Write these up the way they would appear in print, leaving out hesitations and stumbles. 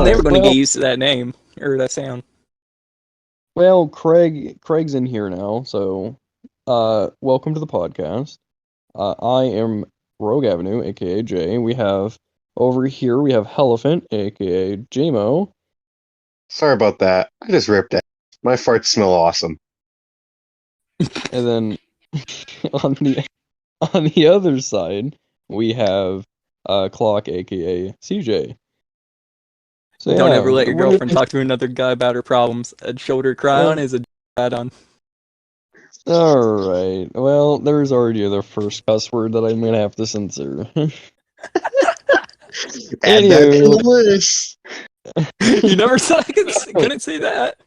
I'm never going to Well, get used to that name or that sound. well, Craig's in here now, so welcome to the podcast. I am Rogue Avenue, aka Jay. We have over here we have Elephant, aka JMO, Sorry about that. I just ripped it. My farts smell awesome. and then on the other side we have Clock, aka CJ. So Don't yeah, ever let your we're girlfriend talk to another guy about her problems. A shoulder cry on well, is a add on. all right. Well, there's already the first cuss word that I'm gonna have to censor. Add that to Anywho, the list. You never said I couldn't say that.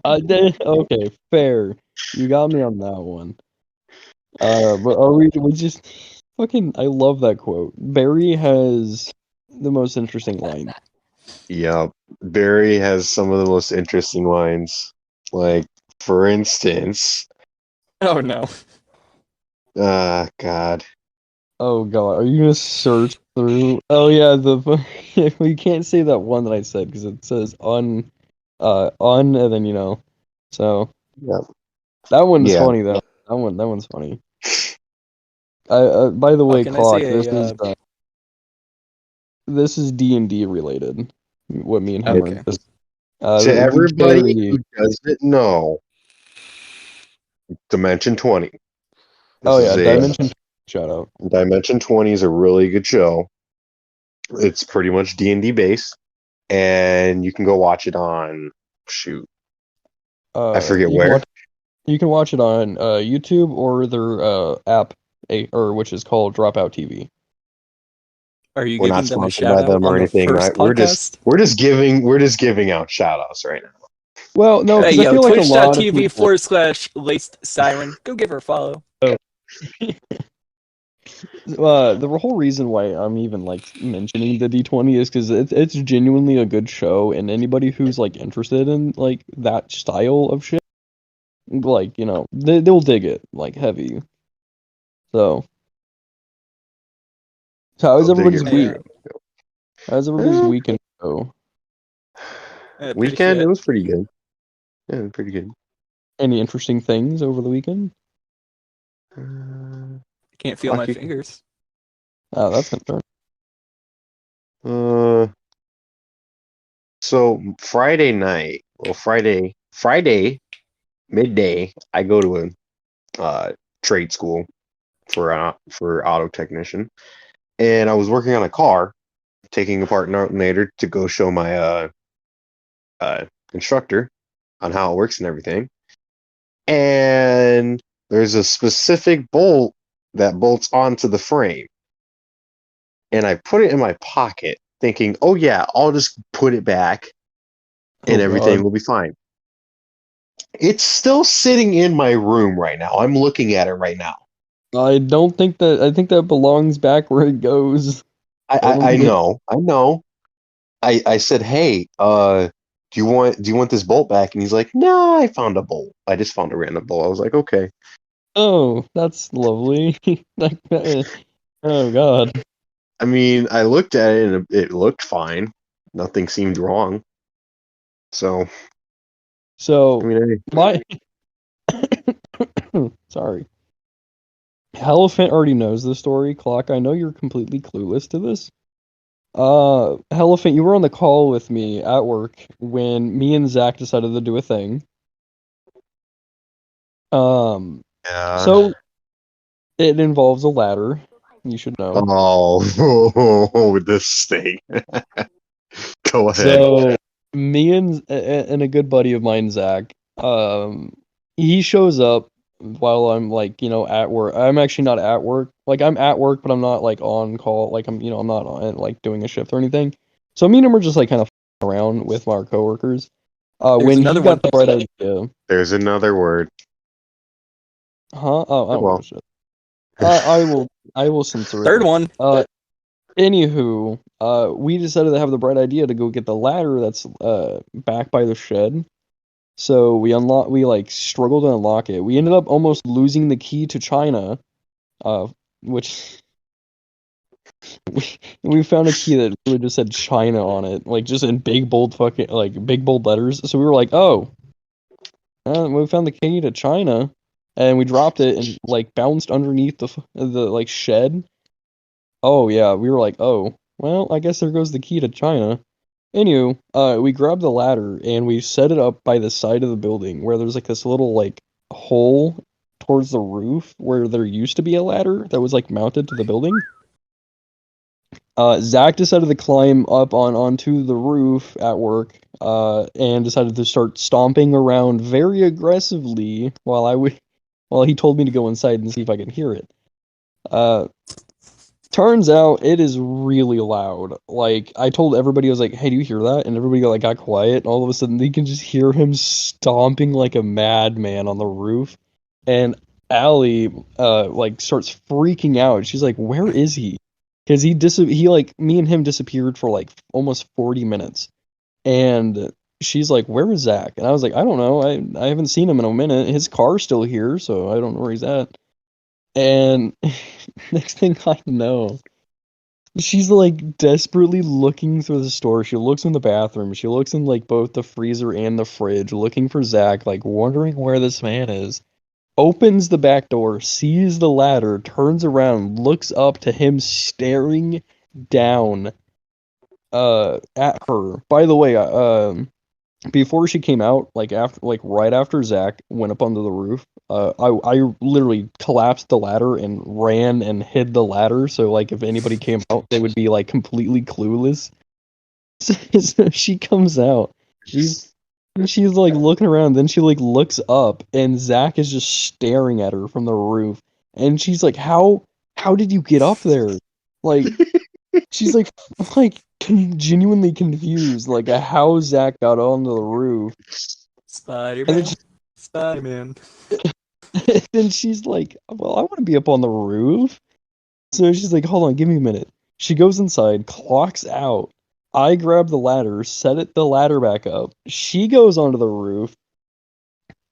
I did. Okay, fair. You got me on that one. But are we just fucking? I love that quote. Barry has the most interesting line. Yep. Barry has some of the most interesting lines. Like, for instance, Oh no. God. Oh God, are you gonna search through? Oh yeah, we can't say that one that I said because it says and then so Yep. that one's Yeah. funny though. That one's funny. By the Oh, way, can I say Clock, this a? is D&D related. What me and him are Okay. just To everybody Barry. who doesn't know, Dimension 20. Oh This yeah, is a Dimension. Shout out. Dimension 20 is a really good show. It's pretty much D&D based, and you can go watch it on shoot. I forget You can where. watch it on YouTube or their app, or which is called Dropout TV. Are you We're not giving them a sponsored shout by out them on or the anything. first We're just podcast? giving out shout outs right now. Well, no, Hey because I yo, feel like a lot of twitch.tv people. forward slash laced siren. Go give her a follow. The whole reason why I'm even like mentioning the D20 is because it's genuinely a good show, and anybody who's like interested in like that style of shit, like they'll dig it like heavy. So, so how I'll was dig everybody's it. Hey, week? How's everybody's Eh, weekend go? pretty Weekend, it shit. was pretty good. Yeah, pretty good. Any interesting things over the weekend? Uh, Can't feel my Clocky. fingers. Oh, that's concerned. Uh, so Friday night, well, Friday midday, I go to a trade school for auto technician, and I was working on a car, taking apart an alternator to go show my uh instructor on how it works and everything. And there's a specific bolt that bolts onto the frame, and I put it in my pocket, thinking, "Oh yeah, I'll just put it back, Oh and everything God. will be fine." It's still sitting in my room right now. I'm looking at it right now. I don't think that. I think that belongs back where it goes. I, I don't I, I think it. know, I know. I said, "Hey, do you want this bolt back?" And he's like, "No, I found a bolt. I just found a random bolt." I was like, "Okay." Oh, that's lovely. Oh God. I mean, I looked at it and it looked fine. Nothing seemed wrong. So, I So mean, my sorry. Elephant already knows the story. Clock, I know you're completely clueless to this. Elephant, you were on the call with me at work when me and Zach decided to do a thing. Um, yeah. so it involves a ladder. You should know. Oh, this thing. Go ahead. So me and a good buddy of mine, Zach, he shows up while I'm like, at work. I'm actually not at work. Like I'm at work, but I'm not like on call. Like I'm not on like doing a shift or anything. So me and him are just like kind of around with our coworkers. There's When he another one. got the bright idea, There's another word. huh? Oh, I don't give a Well, shit. I will censor it. Third one. Anywho, we decided to have the bright idea to go get the ladder that's back by the shed. So we like struggled to unlock it. We ended up almost losing the key to China, which we, we found a key that really just said China on it, like just in big bold big bold letters. So we were like, oh, we found the key to China, and we dropped it and like bounced underneath the like shed. Oh yeah, we were like, oh, well, I guess there goes the key to China. Anywho, we grabbed the ladder and we set it up by the side of the building where there's like this little like hole towards the roof where there used to be a ladder that was like mounted to the building. Zach decided to climb up onto the roof at work, and decided to start stomping around very aggressively while he told me to go inside and see if I could hear it. Turns out it is really loud. Like, I told everybody, I was like, hey, do you hear that? And everybody got quiet, and all of a sudden they can just hear him stomping like a madman on the roof. And Allie, like, starts freaking out. She's like, where is he? Because he like, me and him disappeared for like almost 40 minutes. And she's like, where is Zach? And I was like, I don't know. I haven't seen him in a minute. His car's still here, so I don't know where he's at. And next thing I know, she's like desperately looking through the store. She looks in the bathroom. She looks in like both the freezer and the fridge, looking for Zach, like wondering where this man is. Opens the back door, sees the ladder, turns around, looks up to him staring down at her. By the way, before she came out, right after Zach went up onto the roof, I literally collapsed the ladder and ran and hid the ladder, so like if anybody came out, they would be like completely clueless. So she comes out. She's like looking around, then she like looks up, and Zach is just staring at her from the roof, and she's like, "How did you get up there?" Like, she's like genuinely confused, like how Zach got onto the roof. Spider-Man. Spider-Man. And then she's like, well, I want to be up on the roof. So she's like, hold on, give me a minute. She goes inside, clocks out. I grab the ladder, the ladder back up. She goes onto the roof.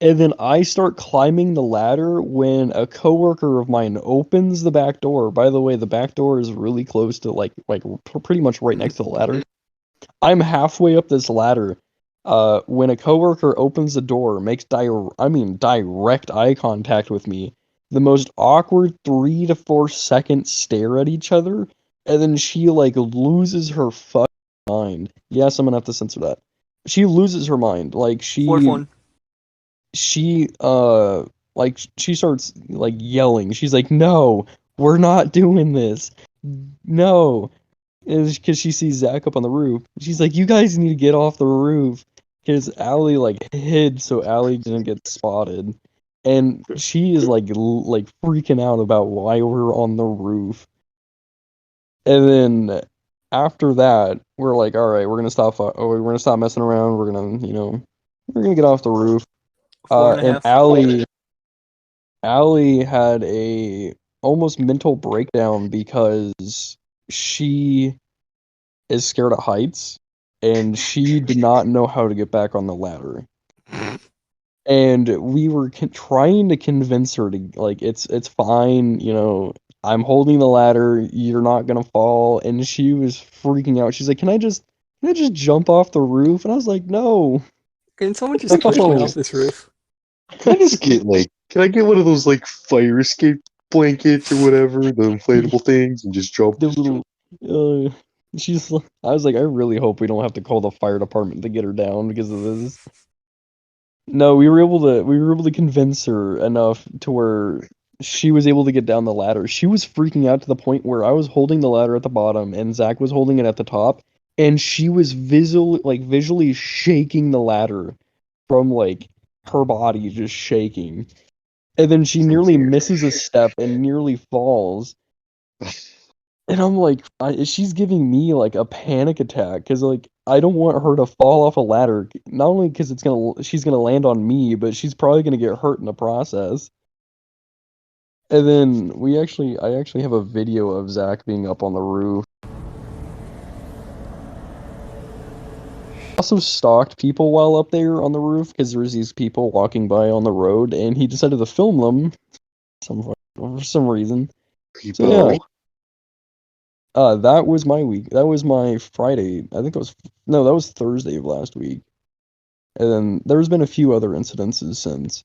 And then I start climbing the ladder when a coworker of mine opens the back door. By the way, the back door is really close to pretty much right next to the ladder. I'm halfway up this ladder. When a coworker opens the door, makes direct eye contact with me, the most awkward 3 to 4 second stare at each other, and then she like loses her fucking mind. Yes, I'm gonna have to censor that. She loses her mind. Like Fourth one. she starts like yelling. She's like, "No, we're not doing this. No." Because she sees Zach up on the roof. She's like, you guys need to get off the roof. Because Allie like hid so Allie didn't get spotted. And she is like freaking out about why we're on the roof. And then after that, we're like, all right, we're gonna stop messing around. We're gonna get off the roof. 4.5. And Allie had a almost mental breakdown because she is scared of heights, and she did not know how to get back on the ladder. And we were trying to convince her to like, it's fine, I'm holding the ladder, you're not gonna fall. And she was freaking out. She's like, can I just jump off the roof? And I was like, no. Can someone just push me off this roof? Can I get one of those like fire escape blankets or whatever, the inflatable things, and just jump? The little I was like, I really hope we don't have to call the fire department to get her down because of this. No, we were able to convince her enough to where she was able to get down the ladder. She was freaking out to the point where I was holding the ladder at the bottom and Zach was holding it at the top, and she was visually shaking the ladder from like her body just shaking. And then she nearly misses a step and nearly falls. And I'm like, she's giving me like a panic attack because like I don't want her to fall off a ladder. Not only because she's gonna land on me, but she's probably gonna get hurt in the process. And then I actually have a video of Zach being up on the roof. Also stalked people while up there on the roof because there was these people walking by on the road, and he decided to film them for some reason. People. So, yeah. That was my week. That was my Friday. I think that was Thursday of last week. And then there's been a few other incidences since.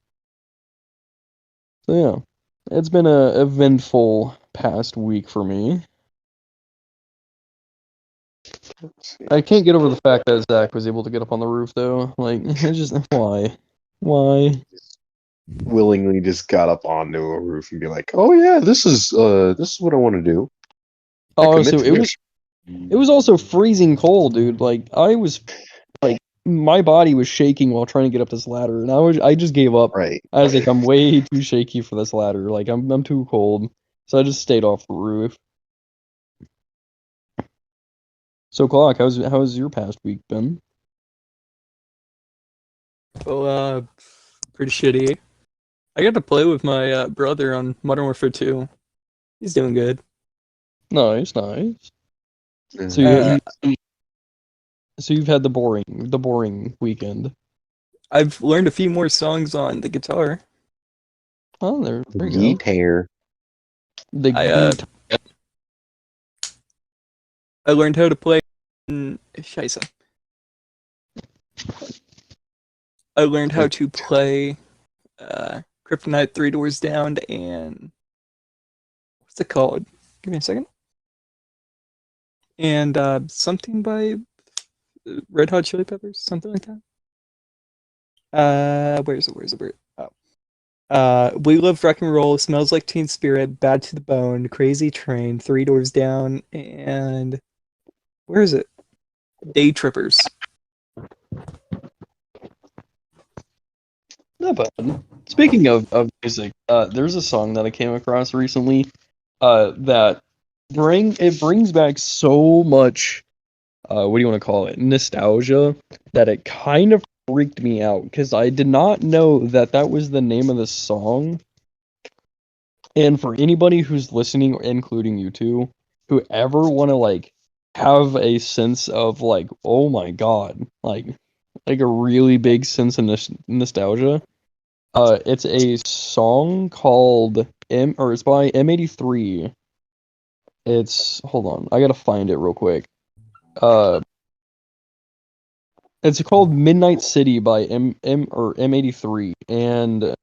So yeah, it's been a eventful past week for me. Let's see. I can't get over the fact that Zach was able to get up on the roof though. Like, it's just why? Why? Willingly just got up onto a roof and be like, "Oh yeah, this is what I want to do." I Oh, commit so to this. it was also freezing cold, dude. Like I was like my body was shaking while trying to get up this ladder, and I just gave up. Right. I was like, I'm way too shaky for this ladder. Like I'm too cold. So I just stayed off the roof. So Clock, how's your past week been? Well, pretty shitty. I got to play with my brother on Modern Warfare 2. He's doing good. Nice, nice. So Uh, you've had the boring weekend. I've learned a few more songs on the guitar. Oh, there you go. Guitar. The I Goot. I learned how to play. Scheisse. I learned how to play Kryptonite Three Doors Down and what's it called? Give me a second. And something by Red Hot Chili Peppers, something like that. Where is it? Where? Oh. We Love Rock and Roll, Smells Like Teen Spirit, Bad to the Bone, Crazy Train, Three Doors Down, and where is it? Day Trippers. Not bad. Speaking of music, there's a song that I came across recently, that brings back so much, what do you want to call it? Nostalgia, that it kind of freaked me out because I did not know that that was the name of the song. And for anybody who's listening, including you two, who ever want to like have a sense of like, oh my God, like a really big sense of nostalgia. It's a song called it's by M83. Hold on, I gotta find it real quick. Uh, it's called Midnight City by M83, and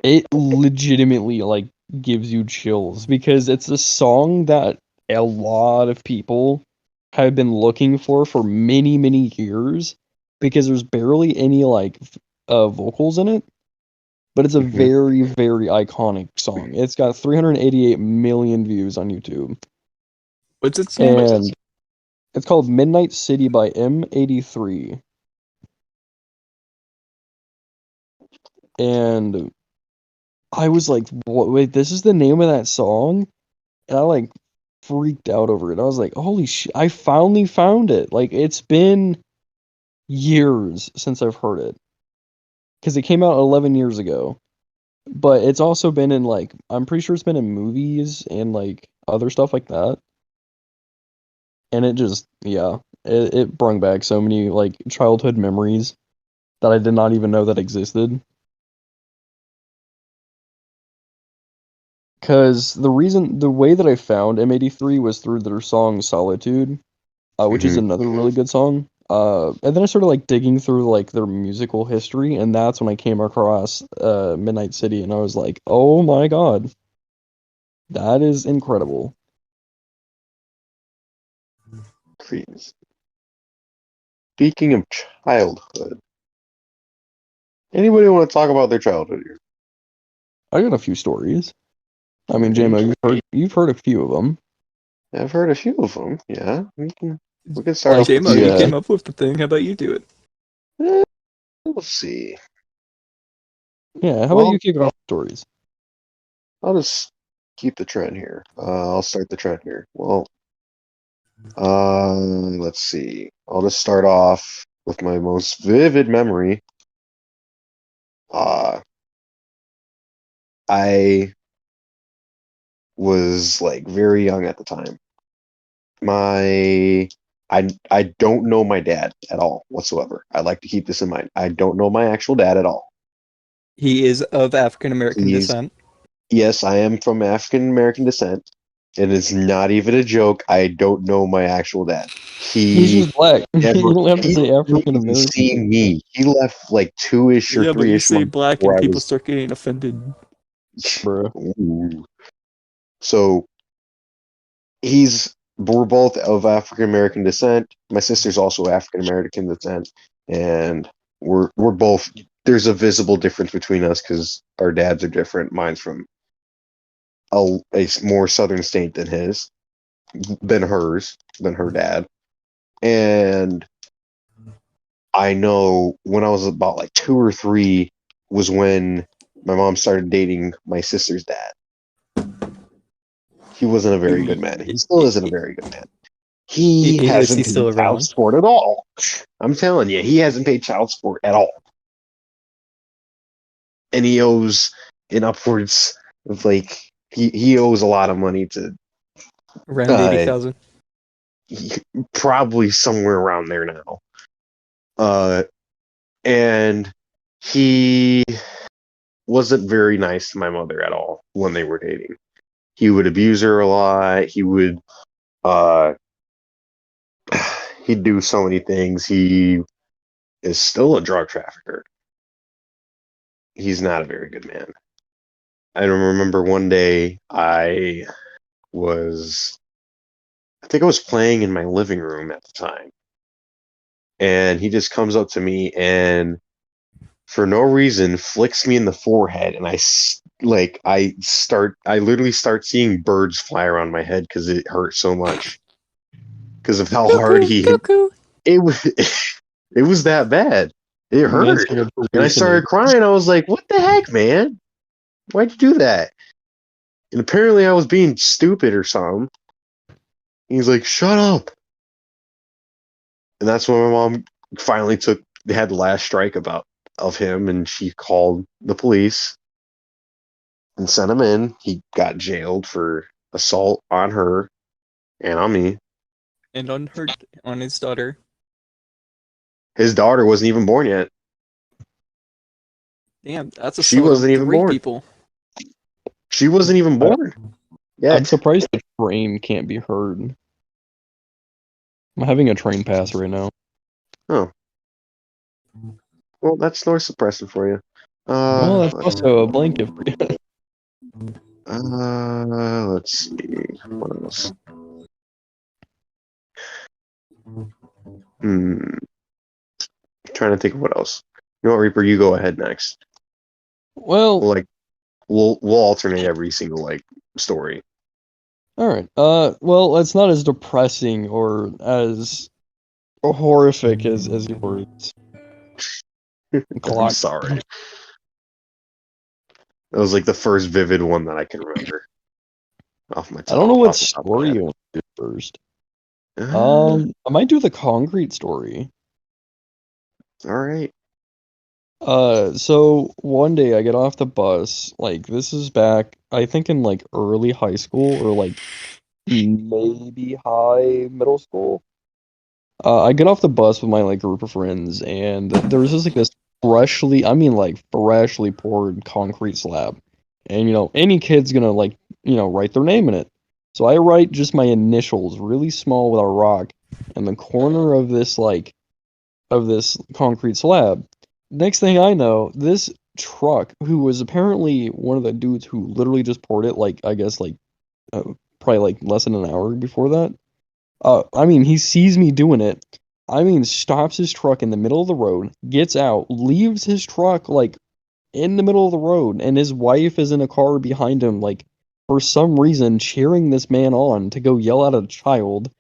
it legitimately like gives you chills because it's a song that a lot of people have been looking for many years because there's barely any like vocals in it. But it's a Mhm. very iconic song. It's got 388 million views on YouTube. What's its name? And it's called Midnight City by M83. And I was like, what, wait, this is the name of that song? And I like freaked out over it. I was like, holy shit, I finally found it. Like, it's been years since I've heard it. Because it came out 11 years ago. But it's also been in like, I'm pretty sure it's been in movies and like other stuff like that. And it just, yeah, it brought back so many like childhood memories that I did not even know that existed. Because the way that I found M83 was through their song Solitude, which is Mhm. another really good song. And then I started like digging through like their musical history, and that's when I came across Midnight City, and I was like, oh my God, that is incredible. Please. Speaking of childhood, anybody want to talk about their childhood here? I got a few stories. I mean, Alright. JMO, you've heard a few of them. I've heard a few of them. Yeah, we can start Like, off with JMO, you yeah. came up with the thing. How about you do it? we'll see. Yeah, how about Well, you kick off stories? I'll just keep the trend here. I'll start the trend here. Well, let's see. I'll just start off with my most vivid memory. Uh, I was like very young at the time. My I don't know my dad at all whatsoever. I like to keep this in mind. I don't know my actual dad at all. He is of African American He's descent. Yes, I am from African American descent. and it's not even a joke. I don't know my actual dad. He's He just black. You never, don't have to he say didn't African even American. see me. He left like 2-ish or Yeah, but you 3-ish say months black before and I people was. start getting offended. Bro. Ooh. So we're both of African American descent. My sister's also African American descent, and we're both. There's a visible difference between us because our dads are different. Mine's from a more southern state than than her dad. And I know when I was about like 2 or 3 was when my mom started dating my sister's dad. He wasn't a very good man. He still isn't a very good man. He Is he hasn't paid still child around? support at all. I'm telling you, he hasn't paid child support at all. And he owes in upwards of like he owes a lot of money to Around uh 80,000. probably somewhere around there now. Uh and he wasn't very nice to my mother at all when they were dating. He would abuse her a lot. He would uh he'd do so many things. He is still a drug trafficker. He's not a very good man. I remember one day I think I was playing in my living room at the time, and he just comes up to me and for no reason flicks me in the forehead, and I literally start seeing birds fly around my head because it hurt so much because of how hard Cuckoo, he hit. cuckoo. It was it was that bad. It Man's hurt, got a and I probation. started crying. I was like, "What the heck, man? Why'd you do that?" And apparently, I was being stupid or something. He's like, "Shut up!" And that's when my mom finally had the last strike of him, and she called the police and sent him in. He got jailed for assault on her and on me. And on his daughter. His daughter wasn't even born yet. Damn, that's She assault on wasn't even 3 born. people. She wasn't even born I'm yet. surprised the frame can't be heard. I'm having a train pass right now. Oh, well, that's noise suppressant for you. Well, that's also a blanket for you. Let's see. What else? Trying to think of what else. You know what, Reaper? You go ahead next. Well, We'll alternate every single story. all right. Well, it's not as depressing or as horrific as yours. I'm Glock. sorry. That was like the first vivid one that I can remember off my I don't know what off the top of my story head. you want to do first. Ah, I might do the concrete story. all right. So one day I get off the bus, like this is back, I think in like early high school or like maybe high middle school. I get off the bus with my like group of friends, and there was just like this freshly poured concrete slab, and any kid's gonna like write their name in it. So I write just my initials really small with a rock in the corner of this concrete slab. Next thing I know, this truck, who was apparently one of the dudes who literally just poured it, like I guess uh, probably like less than an hour before that. I mean, he sees me doing it. I mean, stops his truck in the middle of the road, gets out, leaves his truck like in the middle of the road, and his wife is in a car behind him, like for some reason cheering this man on to go yell at a child.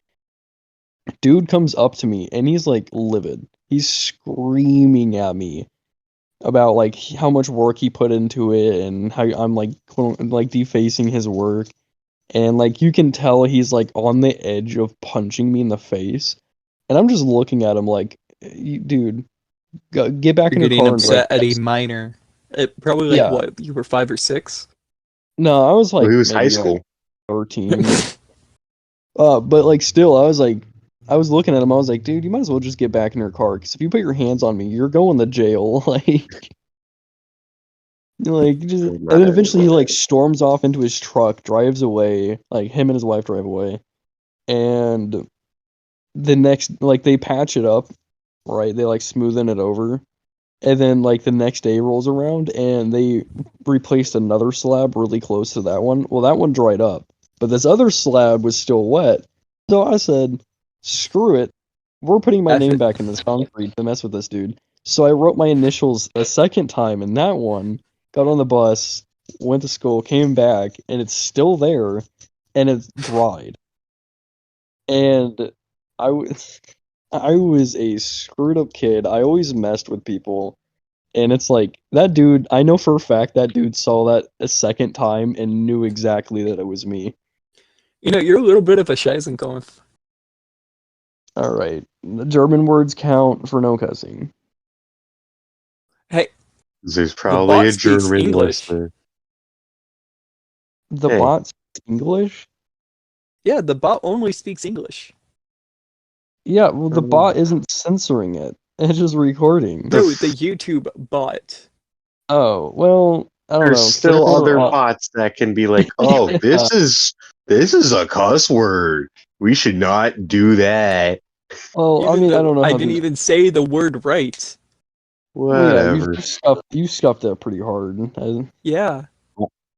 Dude comes up to me and he's like livid. He's screaming at me about like how much work he put into it and how I'm like like defacing his work. And like you can tell he's like on the edge of punching me in the face. And I'm just looking at him like, dude, get back You're in your getting car and drive. upset at a minor. Probably like Yeah. what? You were 5 or 6? No, I was Well, like he was high maybe like school. 13. But like still, I was looking at him. I was like, dude, you might as well just get back in your car because if you put your hands on me, you're going to jail. Like, Like, and then eventually he like storms off into his truck, drives away. Like him and his wife drive away, and the next, like they patch it up, right? They like smoothen it over, and then like the next day rolls around, and they replaced another slab really close to that one. Well, that one dried up, but this other slab was still wet. So I said, "Screw it, we're putting my name back in this concrete to mess with this dude." So I wrote my initials a second time in that one. Got on the bus, went to school, came back, and it's still there, and it's dried. And I was, I was a screwed up kid. I always messed with people, and it's like that dude. I know for a fact that dude saw that a second time and knew exactly that it was me. You know, you're a little bit of a Scheißenkopf. All right, the German words count for no cussing. Hey, There's the probably bot a speaks German English. listener. The Hey. bot speaks English. Yeah, the bot only speaks English. Yeah, well, the bot isn't censoring it. It's just recording. No, the YouTube bot. Oh, well, I don't know. There's 'cause I still remember other bots that can be like, "Oh, this is a cuss word. We should not do that." Well, I Even mean, I though don't know I how didn't these. even say the word right. Well, yeah, Whatever. you scuffed that pretty hard. Yeah.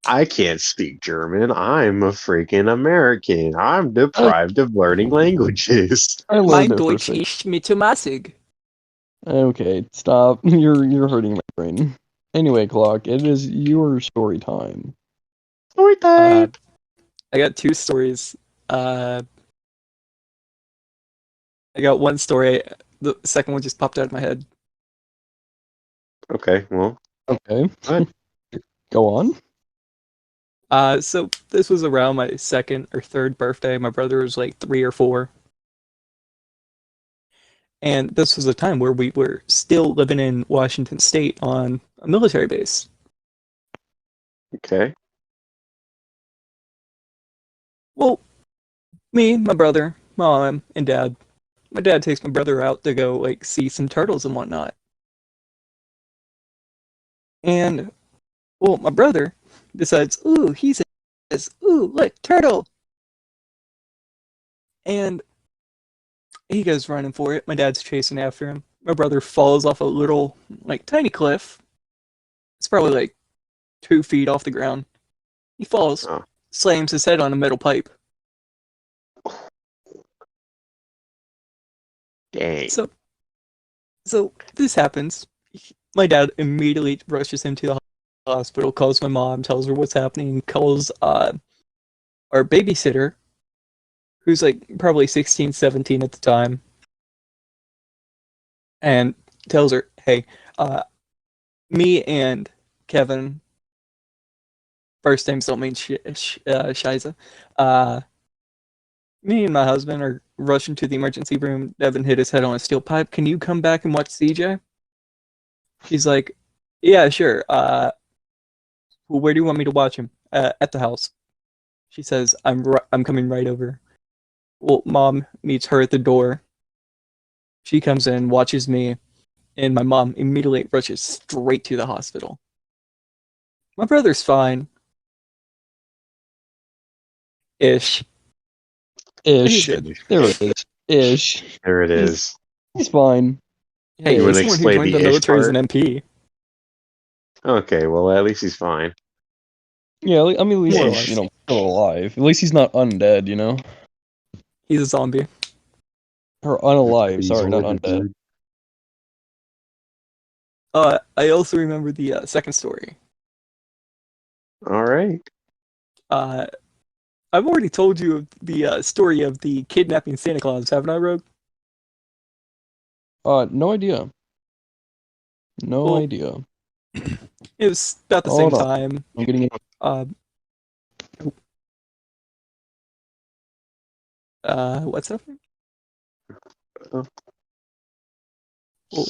I can't speak German. I'm a freaking American. I'm deprived of learning languages. I learned Mein it for Deutsch six. ist mittelmäßig. Okay, stop. You're hurting my brain. Anyway, Clock, it is your story time. Story time. I got two stories. I got one story. The second one just popped out of my head. Okay, well, Okay, go ahead. go on. So this was around my second or third birthday. My brother was like 3 or 4. And this was a time where we were still living in Washington State on a military base. Okay. Well, me, my brother, mom, and dad. My dad takes my brother out to go like see some turtles and whatnot. And well, my brother decides, ooh, he says, ooh, look, turtle. And he goes running for it. My dad's chasing after him. My brother falls off a little, like, tiny cliff. It's probably like 2 feet off the ground. He falls, Oh. slams his head on a metal pipe. Dang. So this happens. My dad immediately rushes him to the hospital, calls my mom, tells her what's happening, calls our babysitter, who's like probably 16, 17 at the time, and tells her, hey, me and Kevin, first names don't mean Shiza, me and my husband are rushing to the emergency room. Devin hit his head on a steel pipe. Can you come back and watch CJ? She's like, yeah, sure. Well, where do you want me to watch him? At the house. She says, I'm coming right over. Well, mom meets her at the door. She comes in, watches me, and my mom immediately rushes straight to the hospital. My brother's fine. Ish. Ish. Good. There it is. Ish. There it is. He's fine. Hey, You he's wanna someone who explain joined the the ish military as an part? MP. Okay, well, at least he's fine. Yeah, I mean, at least More or he's, less. still alive. At least he's not undead, He's a zombie. Or unalive, He's sorry, not older, undead. dude. I also remember the second story. All right. I've already told you the story of the kidnapping Santa Claus, haven't I, Rogue? No idea. No Well, idea. It was about the same Hold on. time. I'm getting it. What's up? Oh. Well,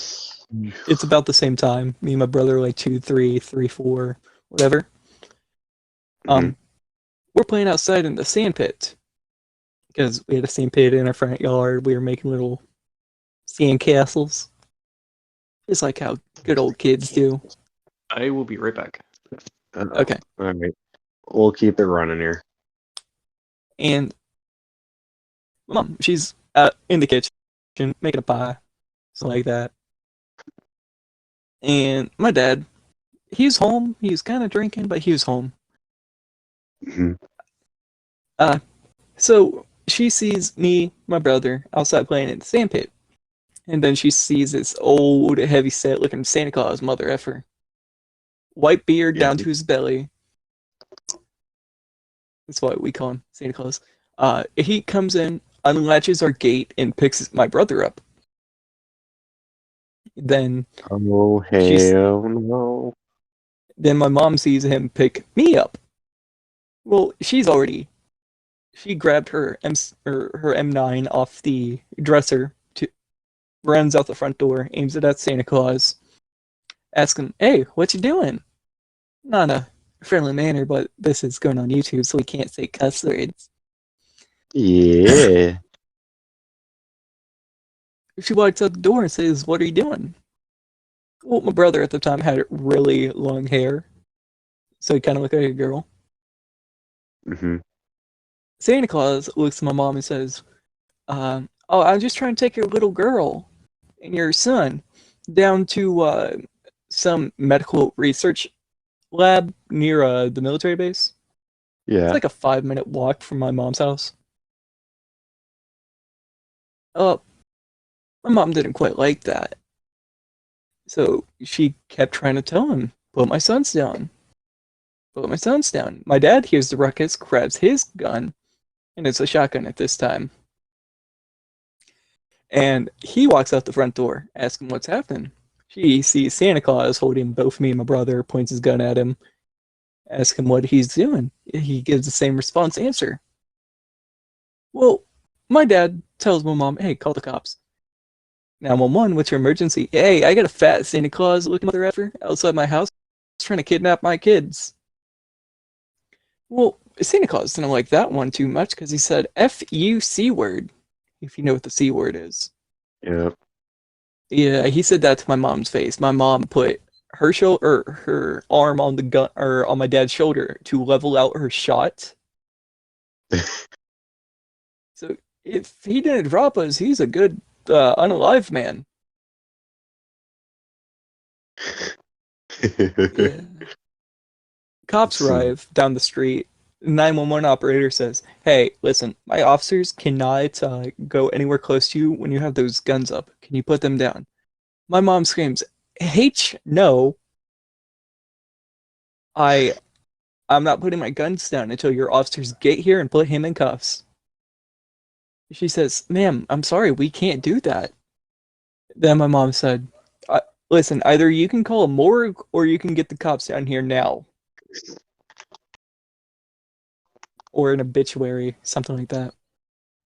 it's about the same time. Me and my brother, like 2, 3, 3, 4, whatever. Mhm. We're playing outside in the sand pit because we had a sand pit in our front yard. We were making little sand castles, just like how good old kids do. I will be right back. Okay. All right. We'll keep it running here. And my mom, she's in the kitchen making a pie, something like that. And my dad, he's home. He's kind of drinking, but he was home. Mhm. Uh, so she sees me, my brother, outside playing in the sandpit. And then she sees this old, heavy set looking Santa Claus mother effer. White beard Yeah. down to his belly. That's what we call him, Santa Claus. He comes in, unlatches our gate, and picks my brother up. Then Oh she's hell no! then my mom sees him pick me up. Well, she grabbed her M9 off the dresser, runs out the front door, aims it at Santa Claus, asks him, "Hey, what you doing?" Not a friendly manner, but this is going on YouTube, so we can't say cuss words. Yeah. She walks out the door and says, "What are you doing?" Well, my brother at the time had really long hair, so he kind of looked like a girl. Hmm. Santa Claus looks at my mom and says, "Oh, I'm just trying to take your little girl and your son down to some medical research lab near the military base. It's Yeah. like a 5 minute walk from my mom's house." Oh, my mom didn't quite like that. So she kept trying to tell him, "Put my sons down. Put my sons down." My dad hears the ruckus, grabs his gun, and it's a shotgun at this time. And he walks out the front door, asking what's happening. She sees Santa Claus holding both me and my brother, points his gun at him, asks him what he's doing. He gives the same response answer. Well, my dad tells my mom, "Hey, call the cops." 911, what's your emergency? "Hey, I got a fat Santa Claus looking mother effer outside my house trying to kidnap my kids." Well, Santa Claus didn't like that one too much because he said "F-U-C word," if you know what the C word is. Yeah. Yeah, he said that to my mom's face. My mom put her arm on the gun or on my dad's shoulder to level out her shot. So if he didn't drop us, he's a good unalive man. Yeah. Cops So, arrive down the street. 911 operator says, "Hey, listen, my officers cannot go anywhere close to you when you have those guns up. Can you put them down?" My mom screams, "H no, I I'm not putting my guns down until your officers get here and put him in cuffs." She says, "Ma'am, I'm sorry, we can't do that." Then my mom said, "Listen, either you can call a morgue or you can get the cops down here now." Or an obituary, something like that.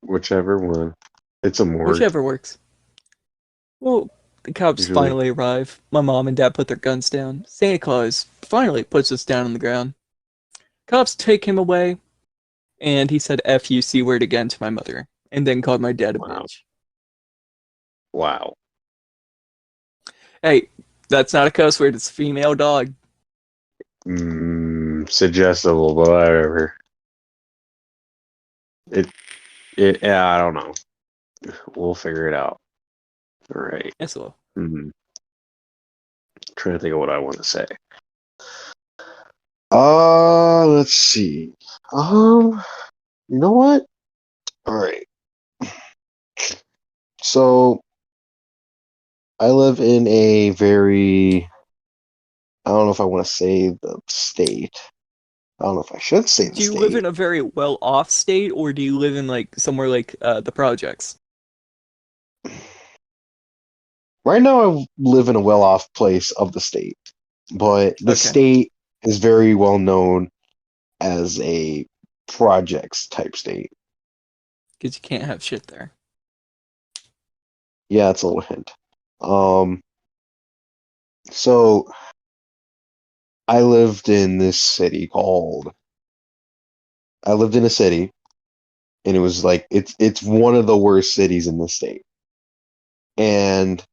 whichever one. It's a morgue Whichever works. Well, the cops usually. finally arrive. My mom and dad put their guns down. Santa Claus finally puts us down on the ground. Cops take him away, and he said "F-U-C word" again to my mother, and then called my dad a Wow. bitch. Wow. Hey, that's not a cuss word, it's a female dog. Suggestible, but whatever. Yeah, I don't know. We'll figure it out. All right. Yes, well. Trying to think of what I want to say. Let's see. You know what? All right. So I live in a very, I don't know if I want to say the state. I don't know if I should say the Do you live state. in a very well-off state, or do you live in like somewhere like the projects? Right now, I live in a well-off place of the state, but the Okay, state is very well known as a projects type state. because you can't have shit there. Yeah, it's a little hint. Um, so I lived in this city called. I lived in a city, and it was like it's one of the worst cities in the state, and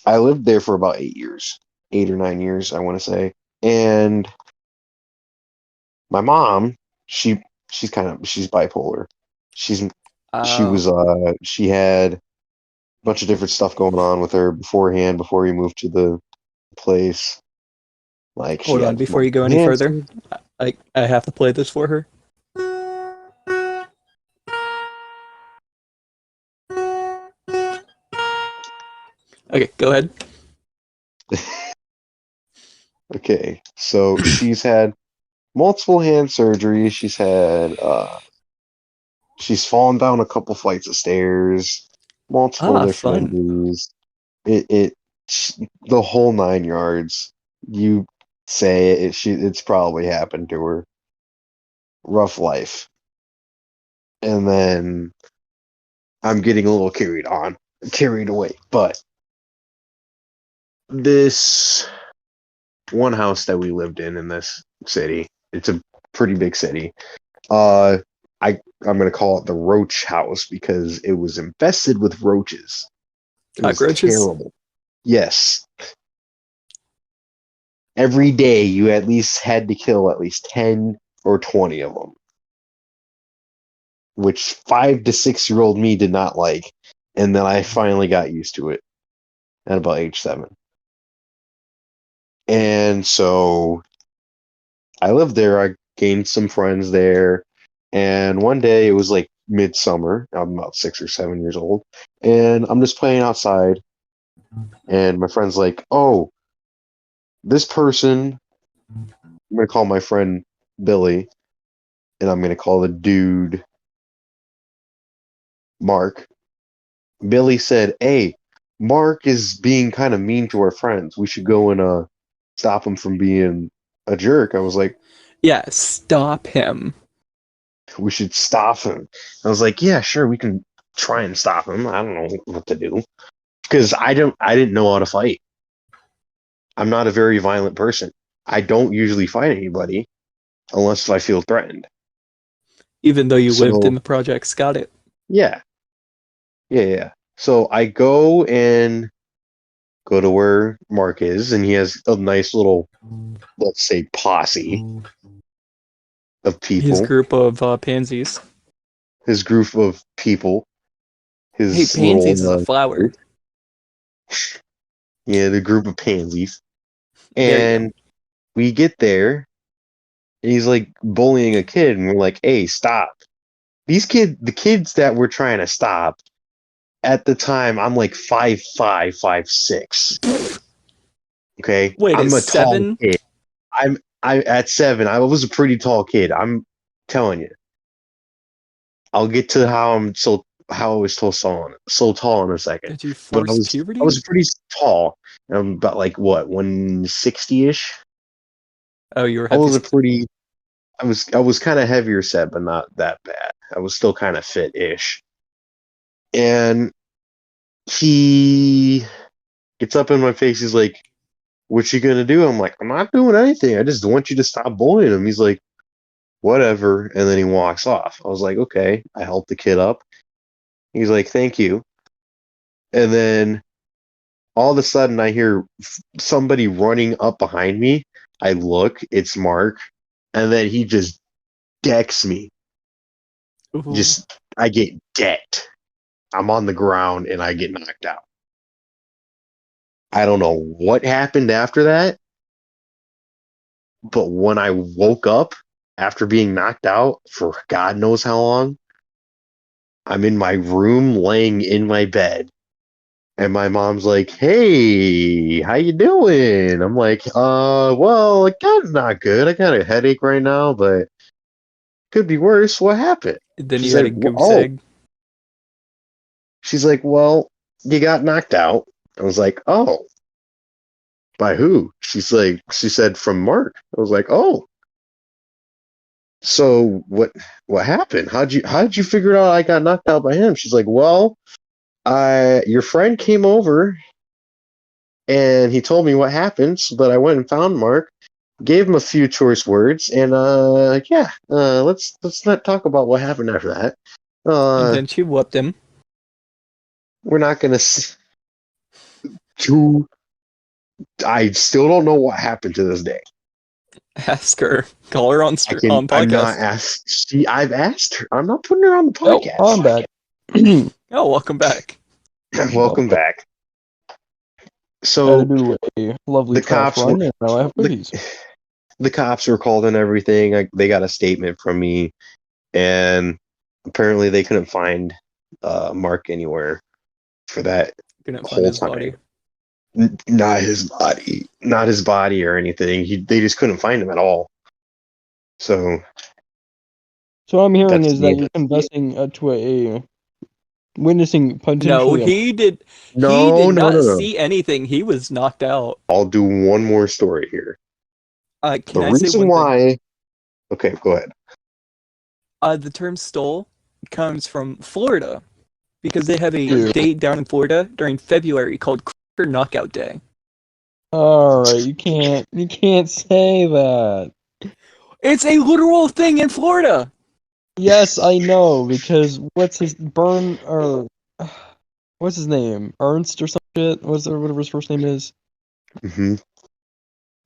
I lived there for about 8 years, 8 or 9 years, I want to say. And my mom, she's bipolar. She's Oh, she had a bunch of different stuff going on with her beforehand before we moved to the place. Like she hold on. had Before you go multiple any further, cancer. I have to play this for her. Okay, go ahead. Okay, so she's had multiple hand surgeries. She's fallen down a couple flights of stairs, multiple Ah, different fun. injuries. It the whole 9 yards. You say it's probably happened to her. Rough life. And then I'm getting a little carried away. But this one house that we lived in this city, it's a pretty big city. Uh, I'm gonna call it the roach house because it was infested with roaches. It was Cockroaches. terrible. Yes. Every day you at least had to kill at least 10 or 20 of them, which 5 to 6 year old me did not like. And then I finally got used to it at about age 7. And so I lived there. I gained some friends there. And one day it was like midsummer. I'm about 6 or 7 years old. And I'm just playing outside. And my friend's like, oh, this person, I'm going to call my friend Billy. And I'm going to call the dude Mark. Billy said, hey, Mark is being kind of mean to our friends. We should go and stop him from being a jerk. I was like, Yeah, stop him. we should stop him. I was like, yeah, sure, we can try and stop him. I don't know what to do because I didn't know how to fight. I'm not a very violent person. I don't usually fight anybody unless I feel threatened. Even though you lived in So the projects, got it. yeah, yeah. So I go to where Mark is, and he has a nice little, let's say, posse of His people. group of pansies. His group of people. Hey, His pansies is a little flower. group. Yeah, the group of pansies. There you go. And we get there, and he's like bullying a kid, and we're like, "Hey, stop!" The kids that we're trying to stop, at the time, I'm like 5'5", 5'6". Okay, Wait, I'm it's a tall 7? kid. I at 7, I was a pretty tall kid. I'm telling you. I'll get to how I was so tall in a second. Did you But force I puberty? was pretty tall. I'm about like what 160-ish. Oh, you were I heavy. was a pretty I was kind of heavier set, but not that bad. I was still kind of fit-ish. And he gets up in my face. He's like, "What you gonna do?" I'm like, "I'm not doing anything. I just want you to stop bullying him." He's like, "Whatever," and then he walks off. I was like, "Okay." I helped the kid up. He's like, "Thank you." And then all of a sudden, I hear somebody running up behind me. I look, it's Mark, and then he just decks me. Ooh. I get decked. I'm on the ground and I get knocked out. I don't know what happened after that, but when I woke up after being knocked out for God knows how long, I'm in my room laying in my bed. And my mom's like, "Hey, how you doing?" I'm like, well, it got not good. I got a headache right now, but could be worse. What happened?" Then She's you had like, a goose "Oh." egg. She's like, "Well, you got knocked out." I was like, "Oh, by who?" She said from Mark. I was like, "Oh, so what happened? How'd you figure out I got knocked out by him?" She's like, "Well, I your friend came over and he told me what happened, so that I went and found Mark, gave him a few choice words, and yeah, let's not talk about what happened after that. And Uh, then she whooped him. we're not gonna to. I still don't know what happened to this day. Ask her. Call her on I'm not podcast. asked. I've asked her. I'm not putting her on the Oh, podcast. I'm back. Oh, welcome back. Welcome back. I had to So do a lovely the trash cops run, were and now I have cookies. the cops were called and everything. They got a statement from me, and apparently they couldn't find Mark anywhere for that Couldn't find whole his time. body. Not his body or anything. They just couldn't find him at all. So So what I'm hearing that's is that you're confessing to a witnessing No, potentially. he did. He no, did not no. see anything. He was knocked out. I'll do one more story here. Can The I say reason one thing? why. Okay, go ahead. The term "stole" comes from Florida because they have a Ew. date down in Florida during February called Cracker Knockout Day. All right, you can't say that. It's a literal thing in Florida. Yes, I know because what's his what's his name? Ernst or some shit? Whatever his first name is. Hmm.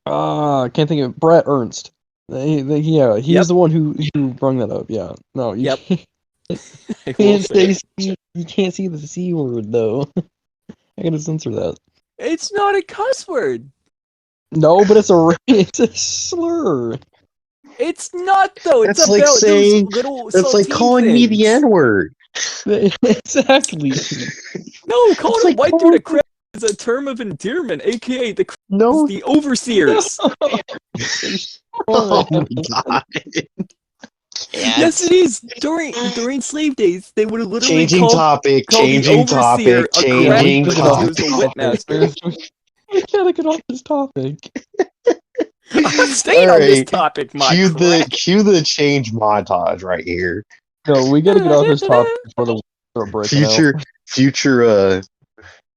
I can't think of it. Brett Ernst. Yeah, he's Yep. the one who brought that up. Yeah, no, you Yep. I will can't say say you can't see the C word though. I gotta censor that. it's not a cuss word. No, but it's a slur. It's not though. It's That's like about saying. those little That's like saltine calling me the things. N-word. Exactly. No, calling It's a like white dude a calling. crab is a term of endearment, aka No. the overseers. Oh my god. Yes, it is. During slave days, they would literally Changing topic. call the Changing overseer topic. a Yeah, we crab Changing gotta because get he off was this a topic. wetmaster. We gotta get off this topic. I'm staying All on this right. topic, my Cue the change montage right here. No, we gotta get off this topic before the start breaking out.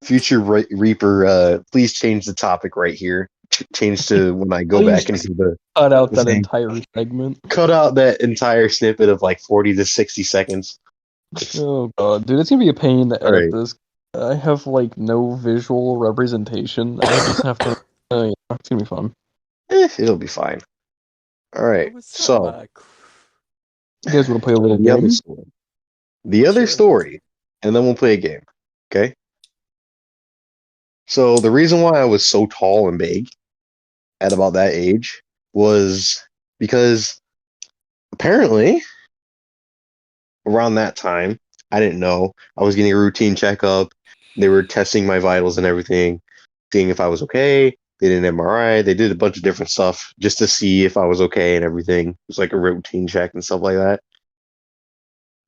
Future Reaper. Please change the topic right here. Change to when I go Please back into the cut out the that thing. entire segment. Cut out that entire snippet of like 40 to 60 seconds. Oh god, dude, it's gonna be a pain to edit Alright. this. I have like no visual representation. I just have to. Yeah, it's gonna be fun. It'll be fine. Alright. So You guys want to play a little the other game? story. The other Sure. story, and then we'll play a game. Okay? So the reason why I was so tall and big at about that age was because apparently around that time, I didn't know. I was getting a routine checkup. They were testing my vitals and everything, seeing if I was okay. They did an MRI. They did a bunch of different stuff just to see if I was okay and everything. It was like a routine check and stuff like that.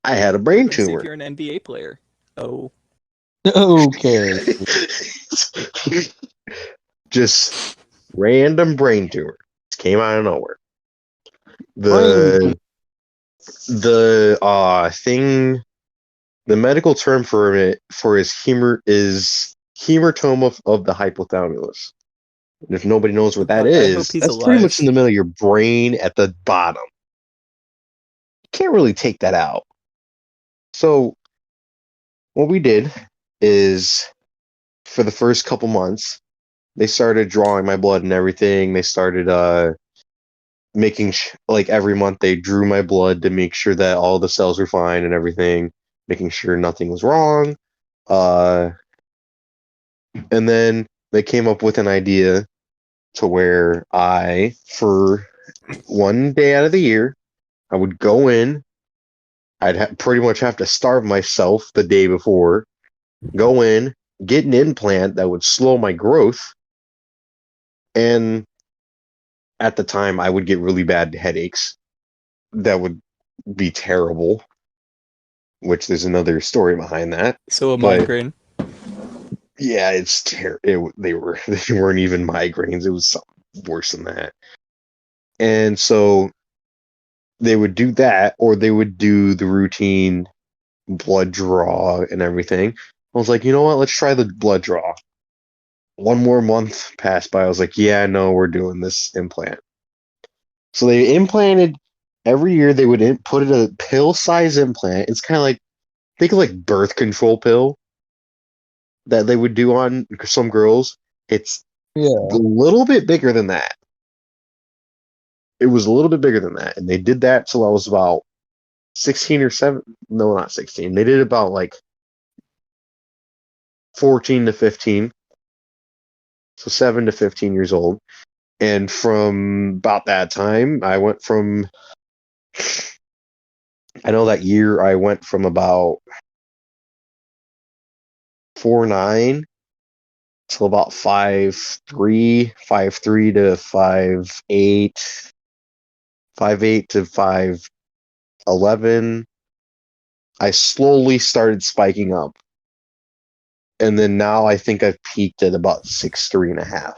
I had a brain See if tumor. you're an NBA player. Oh, Okay. Just random brain tumor. Just came out of nowhere. Brain. The thing, the medical term for it is hematoma of the hypothalamus. And if nobody knows what that Fuck, I is, hope he's that's pretty alive. much in the middle of your brain at the bottom. You can't really take that out. So what we did is for the first couple months, they started drawing my blood and everything. They started making like every month they drew my blood to make sure that all the cells were fine and everything, making sure nothing was wrong. And then they came up with an idea to where for one day out of the year, I would go in. I'd pretty much have to starve myself the day before, go in, get an implant that would slow my growth, and at the time I would get really bad headaches. That would be terrible, which there's another story behind that. So a But migraine. yeah, it's terrible. They weren't even migraines. It was something worse than that. And so they would do that, or they would do the routine blood draw and everything. I was like, you know what? Let's try the blood draw. One more month passed by. I was like, yeah, no, we're doing this implant. So they implanted every year. They would put in a pill-size implant. It's kind of like, think of like birth control pill that they would do on some girls. It's Yeah. a little bit bigger than that. it was a little bit bigger than that, and they did that till I was about 16 or 7. No, not 16. They did about like 14 to 15, so 7 to 15 years old. And from about that time, I went from. I know that year I went from about 4'9" till about 5'3", 5'3" to 5'8", 5'8" to 5'11". I slowly started spiking up, and then now I think I've peaked at about 6'3.5".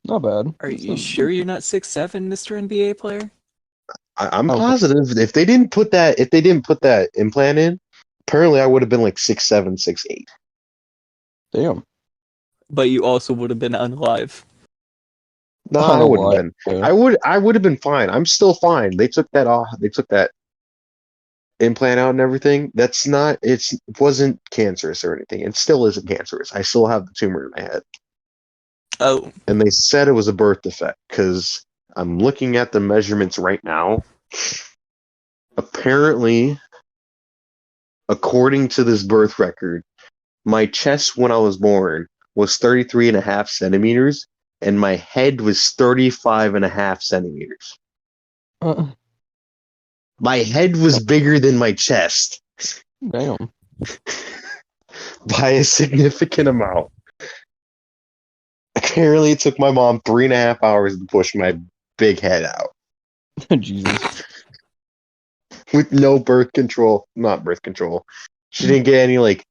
Not bad. Are That's you not- sure you're not 6'7", Mr. NBA player? I'm Okay. positive if they didn't put that implant in, apparently I would have been like 6'7", 6'8". Damn. But you also would have been unalive. No, Not I a wouldn't lot. have been. Yeah. I would have been fine. I'm still fine. They took that off. They took that implant out and everything. It wasn't cancerous or anything. It still isn't cancerous. I still have the tumor in my head. Oh, And they said it was a birth defect because I'm looking at the measurements right now. Apparently, according to this birth record, my chest when I was born was 33.5 centimeters, and my head was 35.5 centimeters. Uh, My head was bigger than my chest damn. by a significant amount. Apparently, it took my mom 3.5 hours to push my big head out Jesus. with no birth control. Not birth control. She didn't get any like.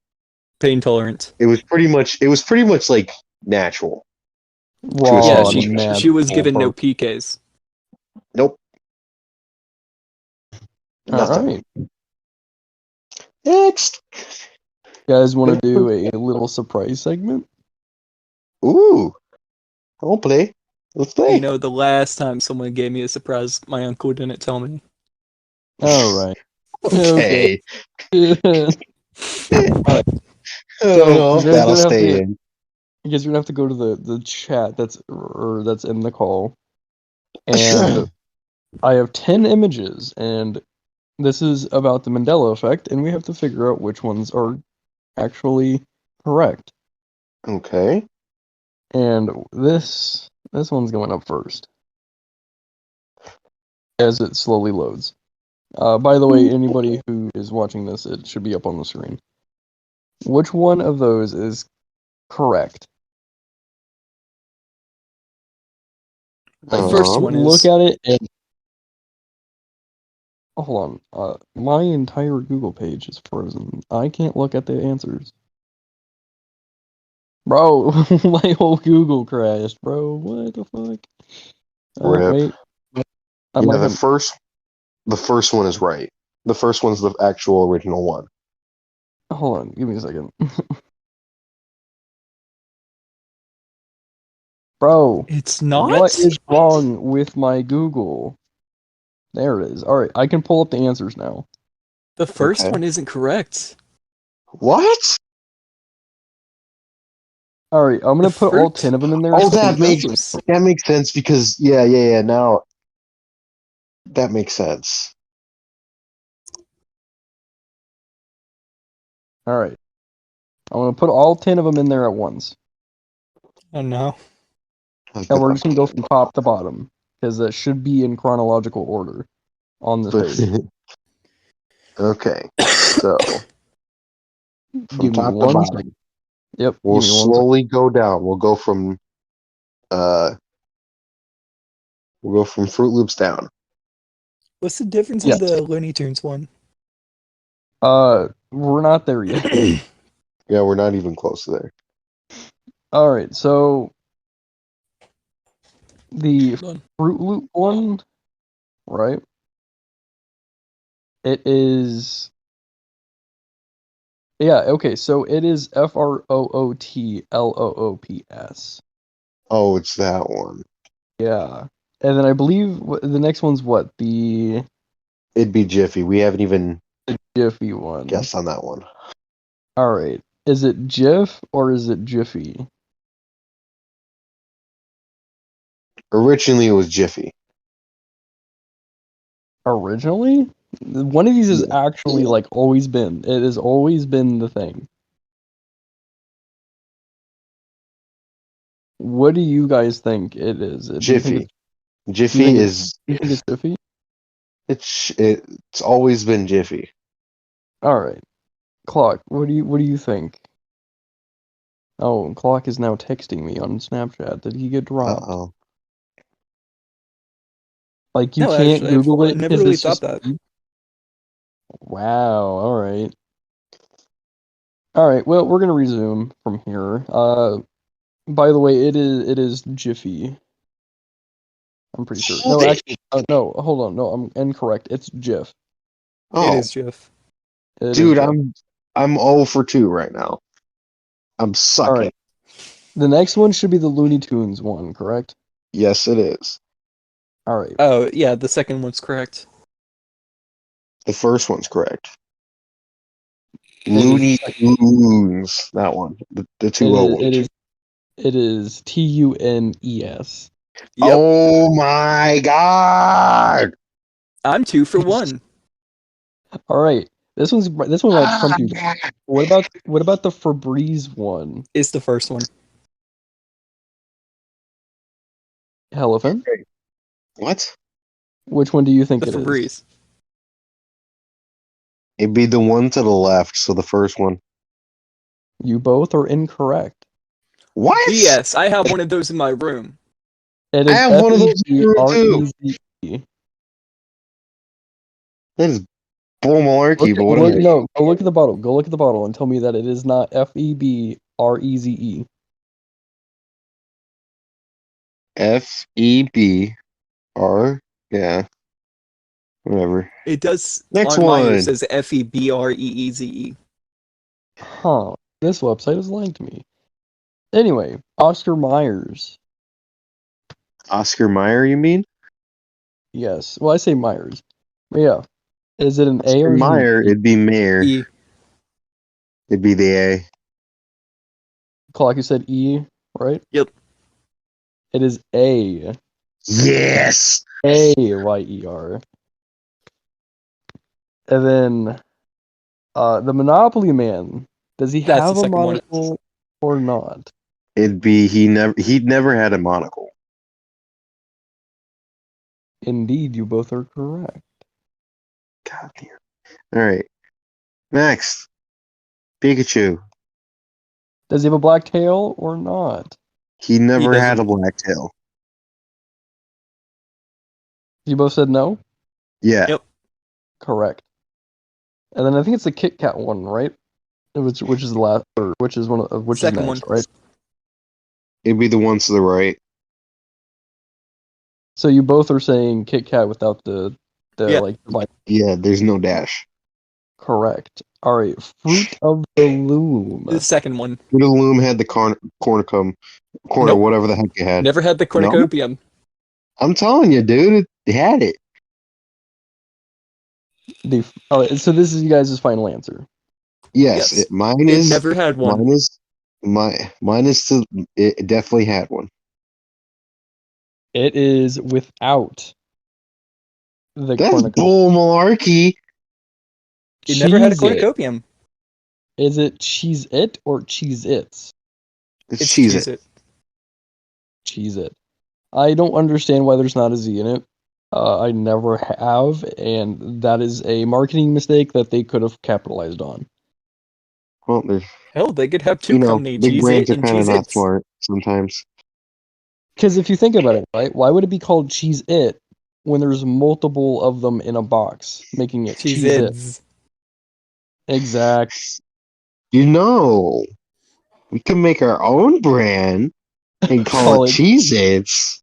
pain tolerant. It was pretty much like natural. Raw. Yeah, Oh, she was given no birth. PKs. Nope, All nothing. right. Next. Guys, want to do a little surprise segment? Ooh, I won't play. Let's play. You know, the last time someone gave me a surprise, my uncle didn't tell me. All right. Okay. Alright, Oh, you guys that'll gonna have stay to. in. You guys are gonna have to go to the chat that's in the call, and I have 10 images, and this is about the Mandela effect, and we have to figure out which ones are actually correct. Okay. And this one's going up first as it slowly loads. By the way, anybody who is watching this, it should be up on the screen. Which one of those is correct? The first one Look is. at it and hold on. My entire Google page is frozen. I can't look at the answers. Bro, my whole Google crashed, bro. What the fuck? Rip. Wait. I'm Yeah, not the gonna... first one is right. The first one's the actual original one. Hold on, give me a second. Bro, It's not? what is wrong with my Google? There it is. Alright, I can pull up the answers now. The first Okay. one isn't correct. What? Alright, I'm gonna The put all first- 10 of them in there. Oh, so that makes numbers. sense because yeah. Now that makes sense. Alright. I'm gonna put all 10 of them in there at once. Oh no. And we're just gonna go from top to bottom. Because that should be in chronological order on this page. Okay. So from Give me top to one bottom, second. Yep, we'll give me 1 second. slowly go down. We'll go from Fruit Loops down. What's the difference Yes. in the Looney Tunes one? We're not there yet. Yeah, we're not even close to there. Alright, so the Hold on. Fruit Loop one, right? It is. Yeah, okay, so it is FROOTLOOPS. Oh, it's that one. Yeah. And then I believe the next one's what? The It'd be Jiffy. We haven't even Jiffy one. guessed on that one. Alright. Is it Jif or is it Jiffy? Originally, it was Jiffy. Originally, one of these has actually like always been. It has always been the thing. What do you guys think it is? Do you think Jiffy. Jiffy think is you think it's Jiffy? it's always been Jiffy. All right, Clock. What do you think? Oh, Clock is now texting me on Snapchat. Did he get dropped? Uh-oh. Like you No, can't actually, Google I it never because really it's thought just. that. Wow. All right. All right. Well, we're gonna resume from here. By the way, it is Jiffy. I'm pretty sure. No, Hold it. actually, no. Hold on. No, I'm incorrect. It's Jif. It Oh, is Jeff. It is dude, Jif. I'm 0 for 2 right now. I'm All sucking. right. The next one should be the Looney Tunes one, correct? Yes, it is. All right. Oh, yeah, the second one's correct. The first one's correct. is Looney second. Tunes. That one. The 2-0 one. It is TUNES. Yep. Oh my god! I'm 2 for 1. All right. This one might stump you. What about the Febreze one? Is the first one. Elephant? What? Which one do you think The it is? Febreze. It'd be the one to the left, so the first one. You both are incorrect. What? Yes, I have one of those in my room. It I is have one of those in my room, too. FEBREZE. That is bull malarkey, but Go whatever. look at the bottle. Go look at the bottle and tell me that it is not FEBREZE. FEBR. Yeah. Whatever. It does Next on mine. It one. says FEBREEZE. Huh. This website is lying to me. Anyway, Oscar Myers. Oscar Mayer, you mean? Yes. Well, I say Myers. But yeah. Is it an A Oscar or is it an Mayer, E? it'd be Mayer. E. It'd be the A. Clock, you said E, right? Yep. It is A. Yes! AYER. And then the Monopoly Man. Does he That's have the a second one. monocle or not? It'd be he'd never had a monocle. Indeed, you both are correct. God damn. Alright. Next. Pikachu. Does he have a black tail or not? He never doesn't. had a black tail. You both said no? Yeah. Yep. Correct. And then I think it's the Kit Kat one, right? Which is the last, or which is Second next, one. right? It'd be the one to the right. So you both are saying Kit Kat without the Yeah. like divide. Yeah, there's no dash. Correct. All right, Fruit of the Loom. The second one. The Loom had the cornucopia, Nope. whatever the heck it had. Never had the No? cornucopium. I'm telling you, dude, it had it. So this is you guys' final answer. Yes, Yes. mine It is. never had one. Mine is to. It definitely had one. It is without the That's cornucopia. bull malarkey. It never had a Cheese-It. cornucopium. Is it Cheese It or Cheese Its? It's It's cheese Cheese it. It. Cheese It. I don't understand why there's not a Z in it. I never have, and that is a marketing mistake that they could have capitalized on. Well, there's, Hell, they could have two company, big Cheese brands It are and kind of Cheese not Its. smart sometimes. Because if you think about it, right, why would it be called Cheese It when there's multiple of them in a box, making it Cheese Cheese It? Its. Exact. You know, we can make our own brand and call Call it it. Cheez-Its.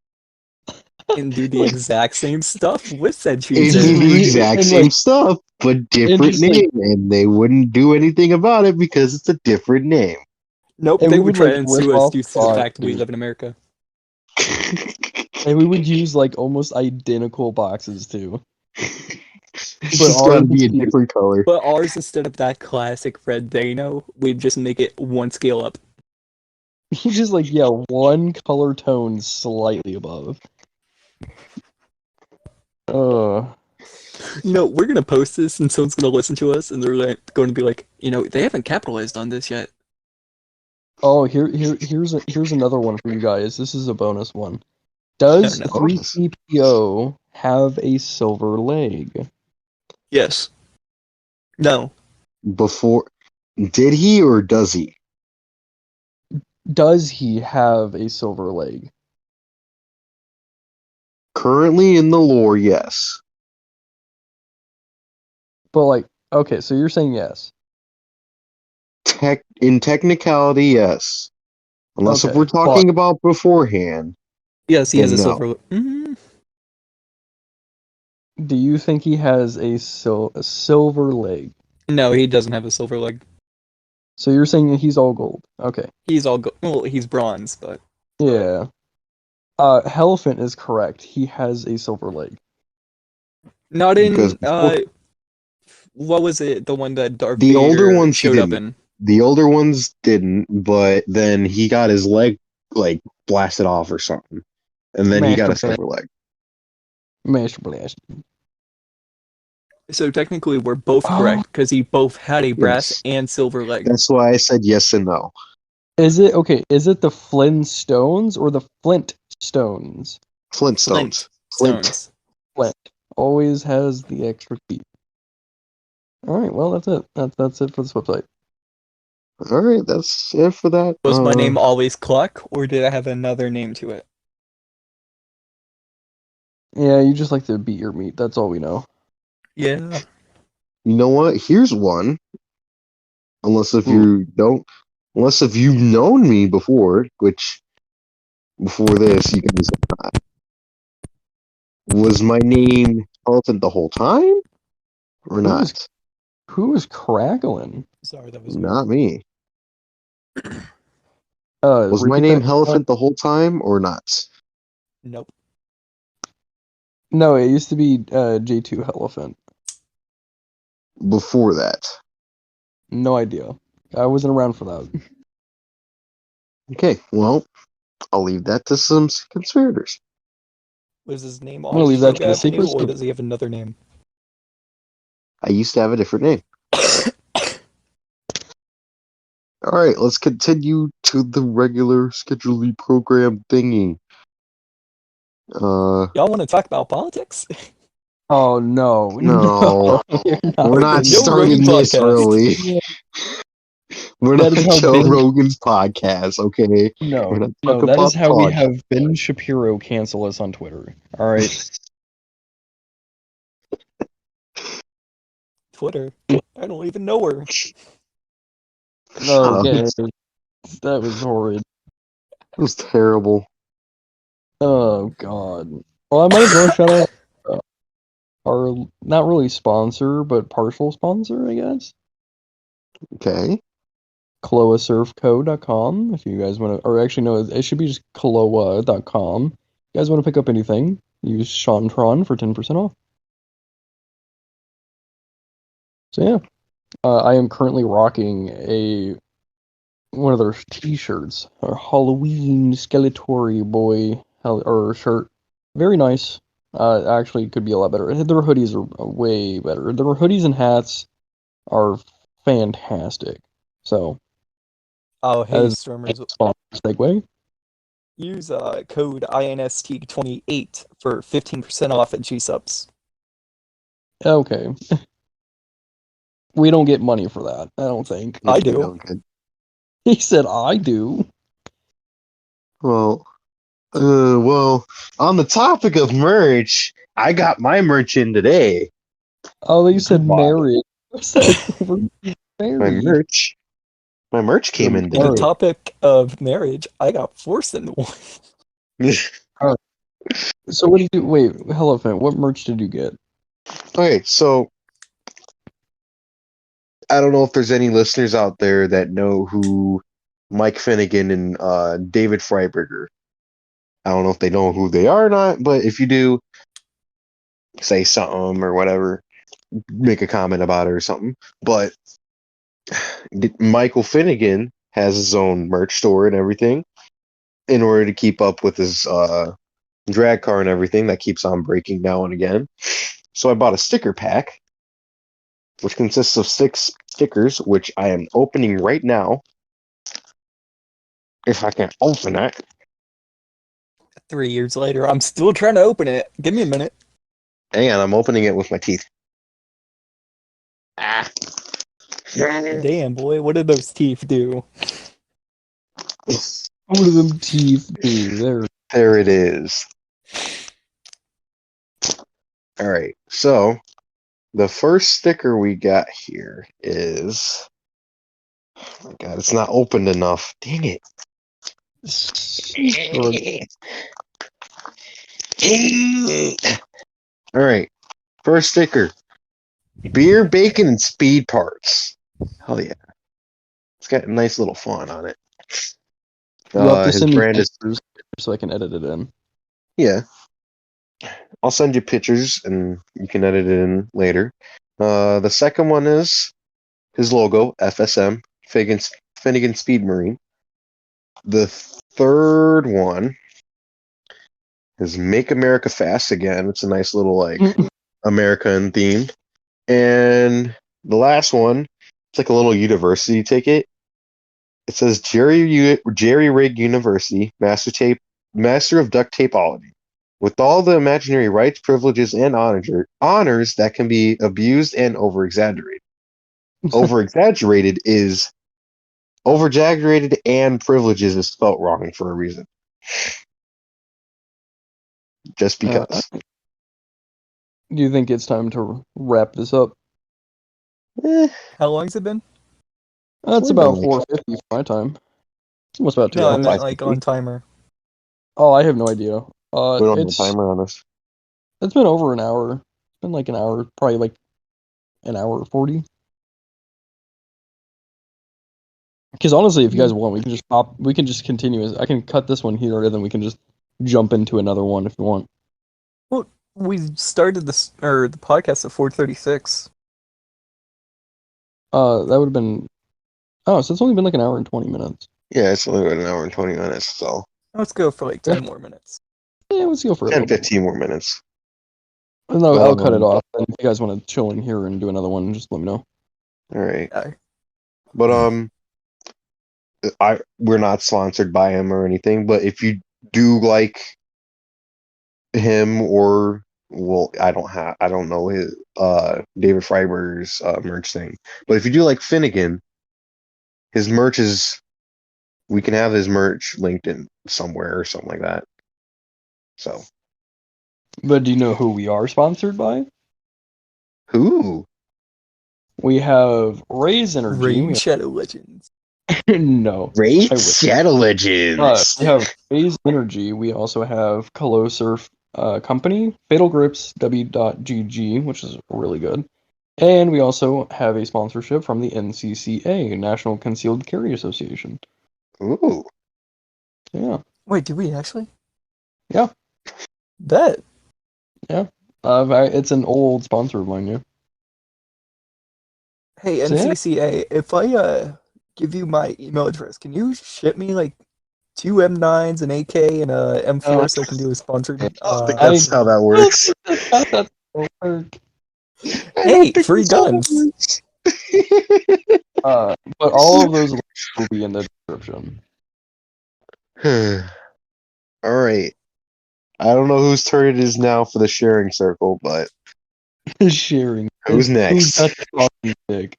And do the exact same stuff with said And Cheese just do It. the exact and, same like- stuff, but different just, like- name, and they wouldn't do anything about it because it's a different name. Nope, And they we would would, try like, and rip sue us off due to the Fox, fact we dude. live in America. And we would use like almost identical boxes too. It's just gotta be a different color. But ours, instead of that classic red Dano, we'd just make it one scale up. You just like one color tone slightly above. We're gonna post this, and someone's gonna listen to us, and they're going to be like, they haven't capitalized on this yet. Oh, here's another one for you guys. This is a bonus one. No, Does no. 3CPO have a silver leg? Yes. No. Before, did he or does he? Does he have a silver leg? Currently in the lore, yes. But like, okay, so you're saying yes. In technicality, yes. Unless if Okay, we're but talking about beforehand, Yes, he has then a no. silver. do you think he has a silver leg? No, he doesn't have a silver leg. So you're saying he's all gold. Okay. He's well, he's bronze, but Yeah. Helephant is correct. He has a silver leg. not Because in before, what was it? The one that Darth the older Vader ones he showed up didn't. in. The older ones didn't, but then he got his leg like blasted off or something, and then he got Master a silver leg. Master Blast. So technically, we're both Oh, correct because he both had a brass Yes, and silver leg. that's why I said yes and no. is it okay? Is it the Flintstones or the Flintstones? Flintstones. Flint. Stones. Flint always has the extra key. All right, well that's it. That's it for this website. All right, that's it for that. Was my name always Cluck, or did I have another name to it? Yeah, you just like to beat your meat. That's all we know. Yeah. You know what? Here's one. Unless if Ooh. you don't, unless if you've known me before, which before this you guys have not. Was my name Elephant the whole time, or not? Who is crackling? Sorry, that was weird. Not me. Was my Repeat name that. Elephant the whole time, or not? Nope. No, it used to be J2 Elephant. Before that. No idea. I wasn't around for that. Okay, well, I'll leave that to some conspirators. Was his name I'm gonna always leave that Sugar to the Avenue, secret or service. does he have another name? I used to have a different name. All right, let's continue to the regular scheduled program thingy. Y'all want to talk about politics? Oh no, No. We're not Joe starting Rogan this podcast. early. We're That not is how Joe Ben- Rogan's podcast, okay? No, We're not no, talking that is about how we pod. have Ben Shapiro cancel us on Twitter. All right. Twitter. I don't even know her. Shut up. Okay, It that was horrid. was terrible. Oh god. Well, I might as well shout out our not really sponsor, but partial sponsor, I guess. Okay. KoloaSurfCo.com if you guys want to, or actually no, it should be just Koloa.com. You guys want to pick up anything, use Shantron for 10% off. So yeah, I am currently rocking one of their t-shirts, a Halloween Skeletori boy or shirt. Very nice. Actually, could be a lot better. Their hoodies are way better. Their hoodies and hats are fantastic. So, Oh, hey, as Stormers. a segue, Use code INST28 for 15% off at G-Subs. okay. We don't get money for that, I don't think. I do. Okay. He said, I do. Well, on the topic of merch, I got my merch in today. Oh, you said Wow. marriage. I said, we're My married. merch came in The today. topic of marriage, I got forced into one. So what did you, wait, Elephant, what merch did you get? Okay, so I don't know if there's any listeners out there that know who Mike Finnegan and David Freiberger. I don't know if they know who they are or not, but if you do, say something or whatever, make a comment about it or something. But Michael Finnegan has his own merch store and everything in order to keep up with his drag car and everything that keeps on breaking now and again. So I bought a sticker pack, which consists of 6 stickers, which I am opening right now. If I can open it. 3 years later, I'm still trying to open it. Give me a minute. Hang on, I'm opening it with my teeth. Ah. Damn, boy, what did those teeth do? What do them teeth do? There it is. All right, so the first sticker we got here is. Oh my god, it's not opened enough. Dang it. All right, first sticker. Beer, bacon, and speed parts. Hell yeah. It's got a nice little font on it. You'll have to His send me brand is. pictures so I can edit it in. Yeah. I'll send you pictures and you can edit it in later. The second one is his logo, FSM, Finnegan Speed Marine. The third one is Make America Fast Again. It's a nice little like American themed. And the last one, it's like a little university ticket. It says Jerry Rig University, Master of Duct Tapeology. With all the imaginary rights, privileges, and honors that can be abused and over-exaggerated. Over-exaggerated and privileges is spelt wrong for a reason. Just because. Do you think it's time to wrap this up? How long's it been? That's about 4:50 my time. It's almost about 2 No, I hours. meant like on timer. Oh, I have no idea. We don't have a timer on this. It's been over an hour. It's been like an hour, probably like an hour 40. Because honestly, if you guys want, we can just we can just continue. I can cut this one here, and then we can just jump into another one if you want. Well, we started the podcast at 4:36. That would have been. Oh, so it's only been like an hour and 20 minutes. Yeah, it's only been an hour and 20 minutes, so. Let's go for like 10 more minutes. Yeah, let's go for 10, 15 more minutes. No, I'll cut it off. And if you guys want to chill in here and do another one, just let me know. All right. Yeah. But we're not sponsored by him or anything, but if you do like him or I don't know his David Freiberger's merch thing. But if you do like Finnegan, his merch we can have his merch linked in somewhere or something like that. So. But do you know who we are sponsored by? Who? We have Raze Energy. Raid Shadow Legends. No. Raid Shadow Legends. We have Raze Energy. We also have Koloa Surf Company, Fatalgrips, W.GG, which is really good. And we also have a sponsorship from the NCCA, National Concealed Carry Association. Ooh. Yeah. Wait, do we actually? Yeah. Bet. Yeah. It's an old sponsor of mine, yeah. Hey, NCCA, if I give you my email address, can you ship me like 2 M9s, an AK, and a M4 so I can do a sponsored? I think that's how that works. Hey, free guns. But all of those links will be in the description. All right. I don't know whose turn it is now for the sharing circle, but Sharing. Who's next? Who's got the talking stick?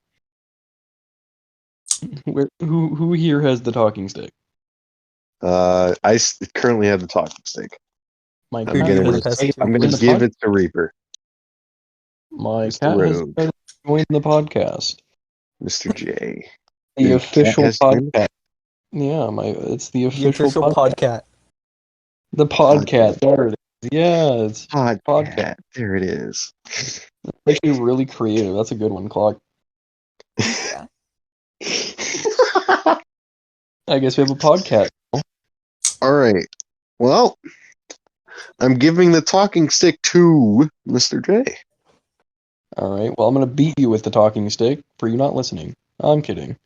Who here has the talking stick? Currently have the talking stick. My I'm cat gonna has give it to Reaper. My Mr. cat has Rogue. joined the podcast. Mr. J. The Your official cat has joined? podcast. Yeah, it's the The official, official podcast. The podcast. There it is. Yeah, it's Podcast. There it is. actually really creative. That's a good one, Clock. Yeah. I guess we have a podcast. All right. Well, I'm giving the talking stick to Mr. J. All right. Well, I'm gonna beat you with the talking stick for you not listening. I'm kidding.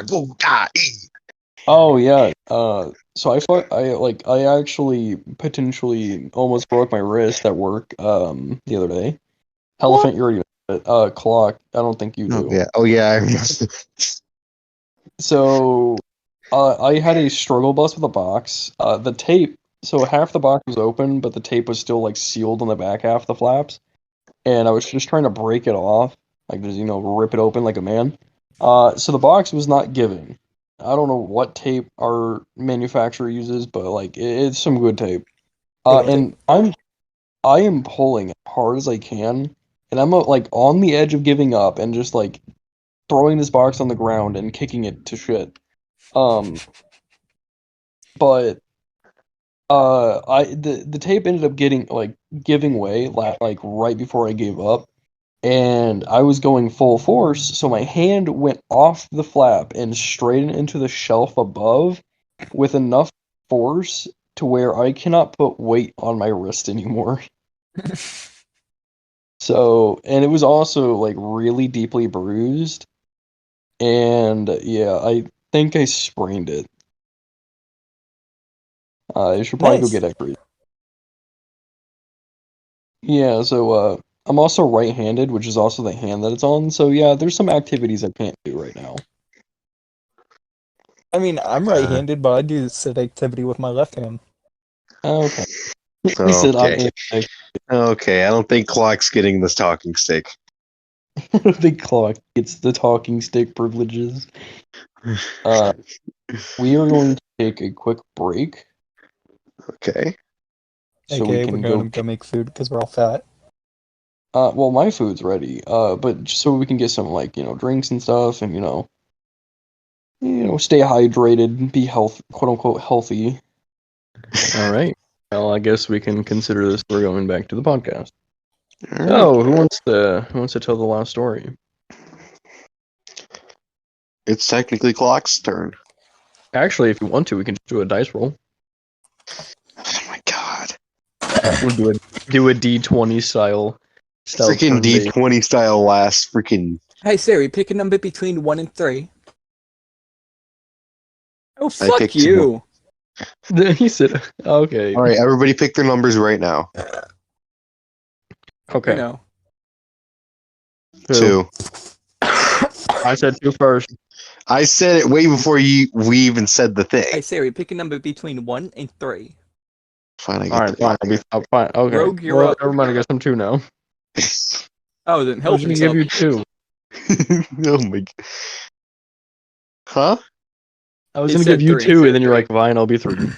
Go die. Oh yeah. So I actually potentially almost broke my wrist at work the other day. Elephant, you already know it. Clock. I don't think you Oh do. yeah. Oh yeah. I remember. So I had a struggle bus with a box. The tape. So half the box was open, but the tape was still like sealed on the back half of the flaps, and I was just trying to break it off, like just rip it open like a man. So the box was not giving. I don't know what tape our manufacturer uses, but like it's some good tape. Tape. And I am pulling as hard as I can, and I'm like on the edge of giving up and just like throwing this box on the ground and kicking it to shit. Um, but the tape ended up getting like giving way like right before I gave up, and I was going full force, so my hand went off the flap and straight into the shelf above with enough force to where I cannot put weight on my wrist anymore. So, and it was also like really deeply bruised, and yeah, I think I sprained it. I should probably go Nice. get X-rays. Yeah, so I'm also right-handed, which is also the hand that it's on. So yeah, there's some activities I can't do right now. I mean, I'm right-handed, but I do said activity with my left hand. Okay. He said I'm Okay. Okay. I don't think Clock's getting this talking stick. the clock gets the talking stick privileges. Uh, we are going to take a quick break Okay. so we Okay, we're can going to go. go make food because we're all fat. Well, my food's ready. But just so we can get some like drinks and stuff, and stay hydrated, be quote unquote healthy. All right. Well, I guess we can consider this. We're going back to the podcast. All right. Oh, who wants to tell the last story? It's technically Clock's turn. Actually, if you want to, we can just do a dice roll. Oh my god. We'll do a D20 style Freaking turn-based. D20 style last freaking. Hey Siri, pick a number between 1 and 3. Oh, I fuck picked you. He said, "Okay, All right, everybody pick their numbers right now. okay." You know. Two. I said two first. I said it way before we even said the Hey thing. Siri, pick a number between 1 and 3. Fine, I All get right, fine. Fine. Okay. Rogue, you're Well, up. never mind. I guess I'm two now. Oh, then I help was gonna give himself. you two. Oh my. Huh? I was He gonna said give you three. two, and then you're like, "Fine, I'll be three."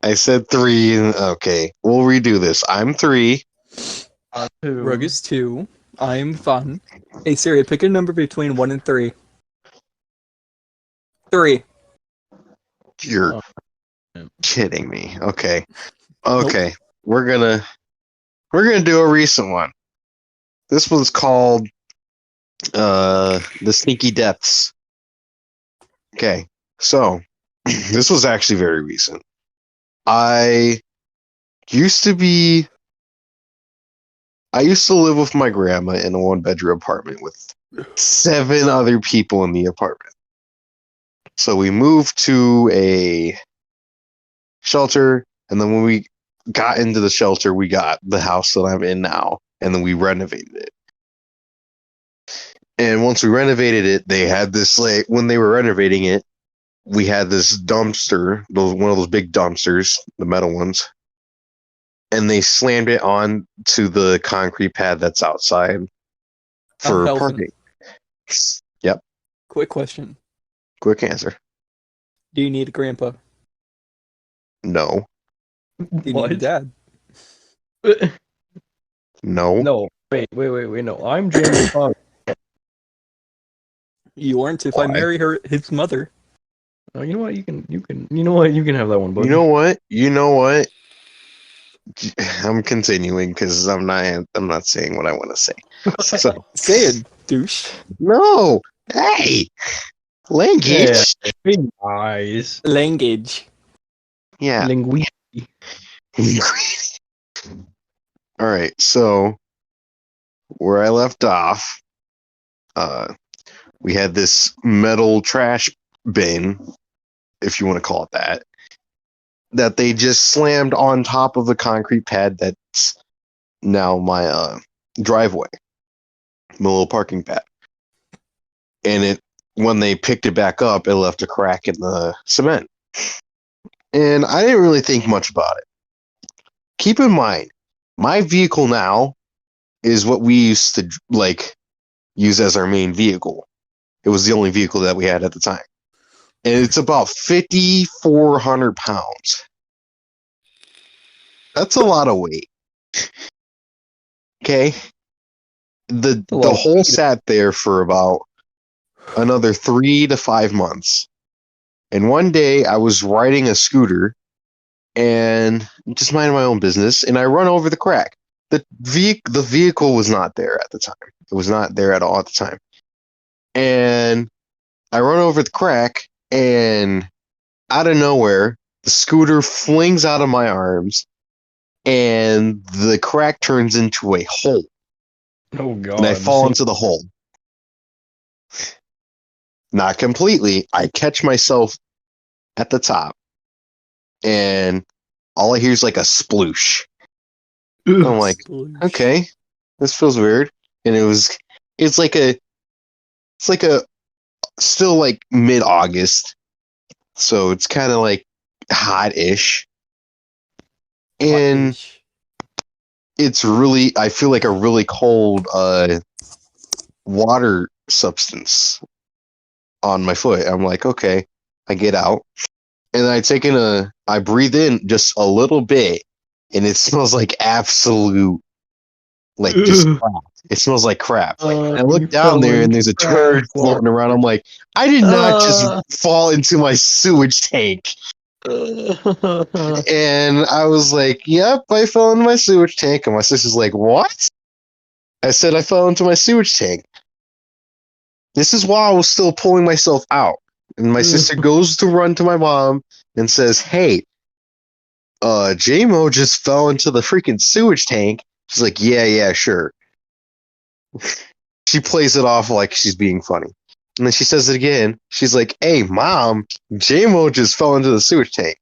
I said 3. Okay, we'll redo this. I'm 3. Two. Rogue is 2. I am fun. Hey Siri, pick a number between 1 and 3. 3. You're Oh, man. kidding me. Okay. Okay. We're gonna do a recent one. This one's called The Sneaky Depths. Okay. So this was actually very recent. I used to live with my grandma in a 1-bedroom apartment with 7 other people in the apartment. So we moved to a shelter, and then when we got into the shelter, we got the house that I'm in now, and then we renovated it. And once we renovated it, they had this, like, when they were renovating it, we had this dumpster, one of those big dumpsters, the metal ones, and they slammed it on to the concrete pad that's outside for Helping. parking. Yep. Quick question. Quick answer. Do you need a grandpa? No. Do you need a dad? No. No. Wait. No, I'm Jamie's father. You aren't if I Why? marry his mother. Oh, you know what? You can. You know what? You can have that one, bud. You know what? I'm continuing because I'm not saying what I want to say. So Say it, douche. no. Hey, language. Yeah. Be nice. Language. Yeah. Linguini. All right. So where I left off, we had this metal trash bin, if you want to call it that they just slammed on top of the concrete pad that's now my driveway, my little parking pad. And when they picked it back up, it left a crack in the cement. And I didn't really think much about it. Keep in mind, my vehicle now is what we used to use as our main vehicle. It was the only vehicle that we had at the time. And it's about 5,400 pounds. That's a lot of weight. Okay? The hole sat there for about another 3 to 5 months. And one day I was riding a scooter and just minding my own business, and I run over the crack. The vehicle was not there at the time. It was not there at all at the time. And I run over the crack, and out of nowhere, the scooter flings out of my arms, and the crack turns into a hole. Oh, God. And I fall into the hole. Not completely. I catch myself at the top, and all I hear is like a sploosh. I'm like, okay, this feels weird. And it's like a still like mid-August, so it's kind of like hot-ish. And it's really, I feel like a really cold water substance on my foot. I'm like, okay, I get out, and I breathe in just a little bit, and it smells like absolute, like just crap. It smells like crap. And I look down there, and there's a turd floating around. I'm like, I did not just fall into my sewage tank. And I was like, yep, I fell into my sewage tank. And my sister's like, what? I said I fell into my sewage tank. This is while I was still pulling myself out. And my sister goes to run to my mom and says, hey, J-Mo just fell into the freaking sewage tank. She's like, yeah, sure. She plays it off like she's being funny. And then she says it again. She's like, hey, Mom, J-Mo just fell into the sewage tank.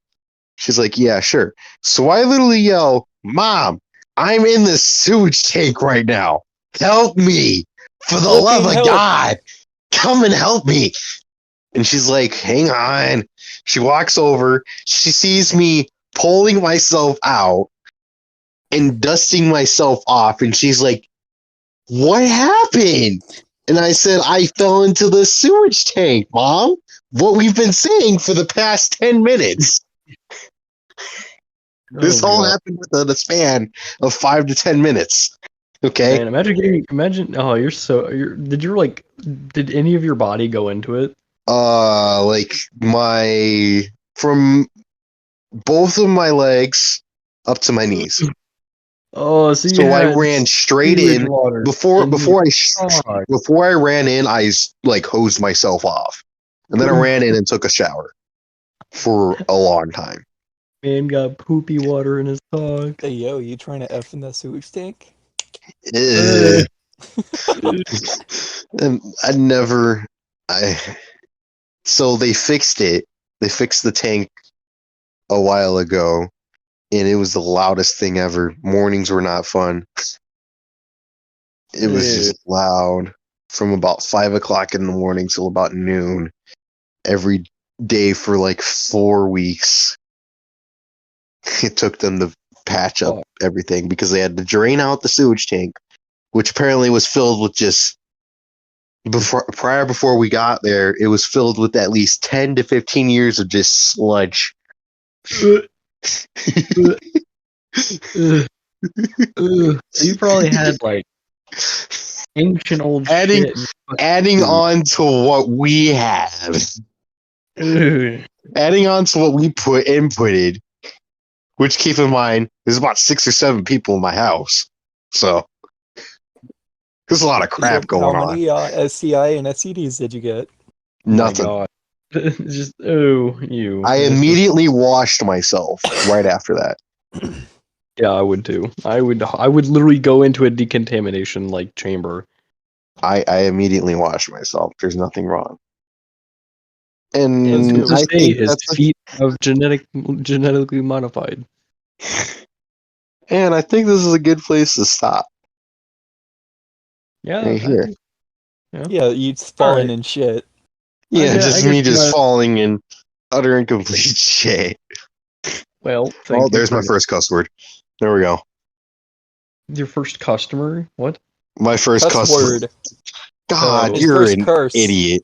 She's like, yeah, sure. So I literally yell, Mom, I'm in the sewage tank right now. Help me. For the love of God. Come and help me. And she's like, hang on. She walks over. She sees me pulling myself out and dusting myself off. And she's like, what happened? And I said, I fell into the sewage tank, Mom. What we've been saying for the past 10 minutes. This all happened within a span of 5 to 10 minutes. Okay. Man, imagine. Oh, did any of your body go into it? Like from both of my legs up to my knees. Oh, so I ran straight in before I ran in. I like hosed myself off, and then I ran in and took a shower for a long time. Man got poopy water in his cock. Hey, yo, you trying to F in that sewage tank? So they fixed it. They fixed the tank a while ago, and it was the loudest thing ever. Mornings were not fun. It was just loud from about 5 o'clock in the morning till about noon every day for like 4 weeks. It took them to patch up everything because they had to drain out the sewage tank, which apparently was filled with just before we got there, it was filled with at least 10 to 15 years of just sludge. So you probably had like ancient old adding shit. on to what we have. Adding on to what we inputted, which, keep in mind, there's about 6 or 7 people in my house. So there's a lot of crap going on. How many SCI and SCDs did you get? Nothing. Oh my God. Just you. I immediately washed myself right after that. Yeah, I would too. I would literally go into a decontamination like chamber. I immediately washed myself. There's nothing wrong. And Let's Who's do to I say think his that's a, feet of genetically modified? and I think this is a good place to stop Yeah, right here. Yeah, you All falling right. in shit. Yeah, I just guess me just my- falling in utter and complete shit. Well, Oh, thank you there's for my first cuss word. There we go. your first customer. What? My first Cuss cuss word. word. God, Oh. His you're first an curse. idiot.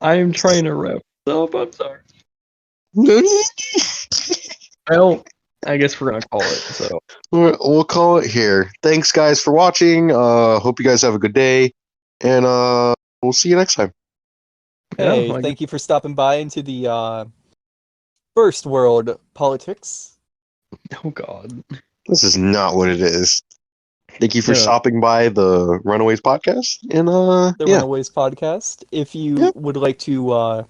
I am trying to wrap this up. I'm sorry. Well, I guess we're gonna call it. So We'll call it here. Thanks, guys, for watching. Hope you guys have a good day, and we'll see you next time. Hey, yeah, I thank you for stopping by into the first world politics. oh god. This is not what it is. Thank you for Yeah. stopping by the Runaways podcast, and The yeah, Runaways podcast. If you Yep. would like to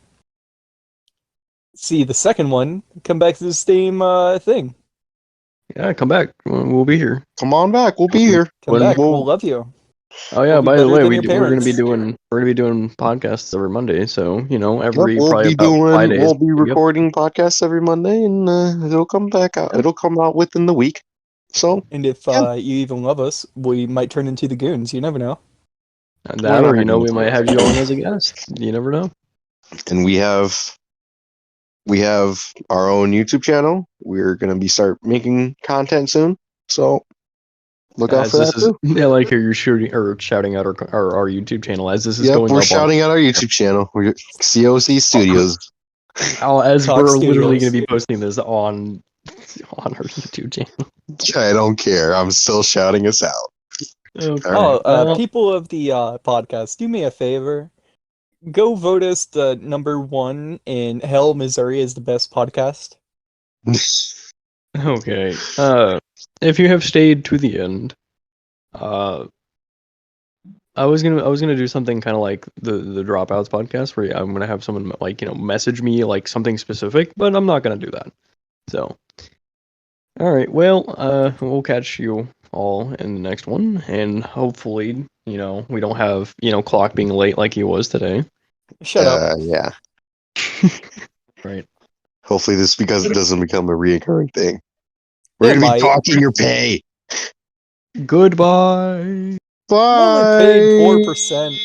see the second one, come back to the same thing. Yeah, come back. We'll be here. come on back. We'll be here. Come When back. We'll We'll, love you. Oh yeah, We'll be by the better way, than your we're gonna be parents. doing podcasts every Monday. So yep, every we'll probably be about doing. 5 days. We'll be Yep. recording podcasts every Monday, and it'll come back out. Yep. It'll come out within the week. So And if Yeah. you even love us, we might turn into the goons. You never know. And We're that, not or gonna we do might it. have you on as a guest. You never know. And we have our own YouTube channel. We're gonna be start making content soon. So look out As for this that is, too. yeah, like you're shooting or shouting out our YouTube channel as this is Yep, going we're up on. shouting out our YouTube channel. We're COC Studios. As Talk we're literally Studios. going to be posting this on our YouTube channel. I don't care. I'm still shouting us out. Okay. All right. People of the podcast, do me a favor. Go vote us the #1 in Hell, Missouri as the best podcast. Okay. If you have stayed to the end, I was gonna do something kind of like the Dropouts podcast, where I'm gonna have someone message me like something specific, but I'm not gonna do that. So, all right. Well, we'll catch you all in the next one, and hopefully, we don't have Clock being late like he was today. Shut up. Yeah. Right. Hopefully this because it doesn't become a reoccurring thing. We're It gonna be might. talking your pay. Goodbye. I'm only paid Bye. 4%.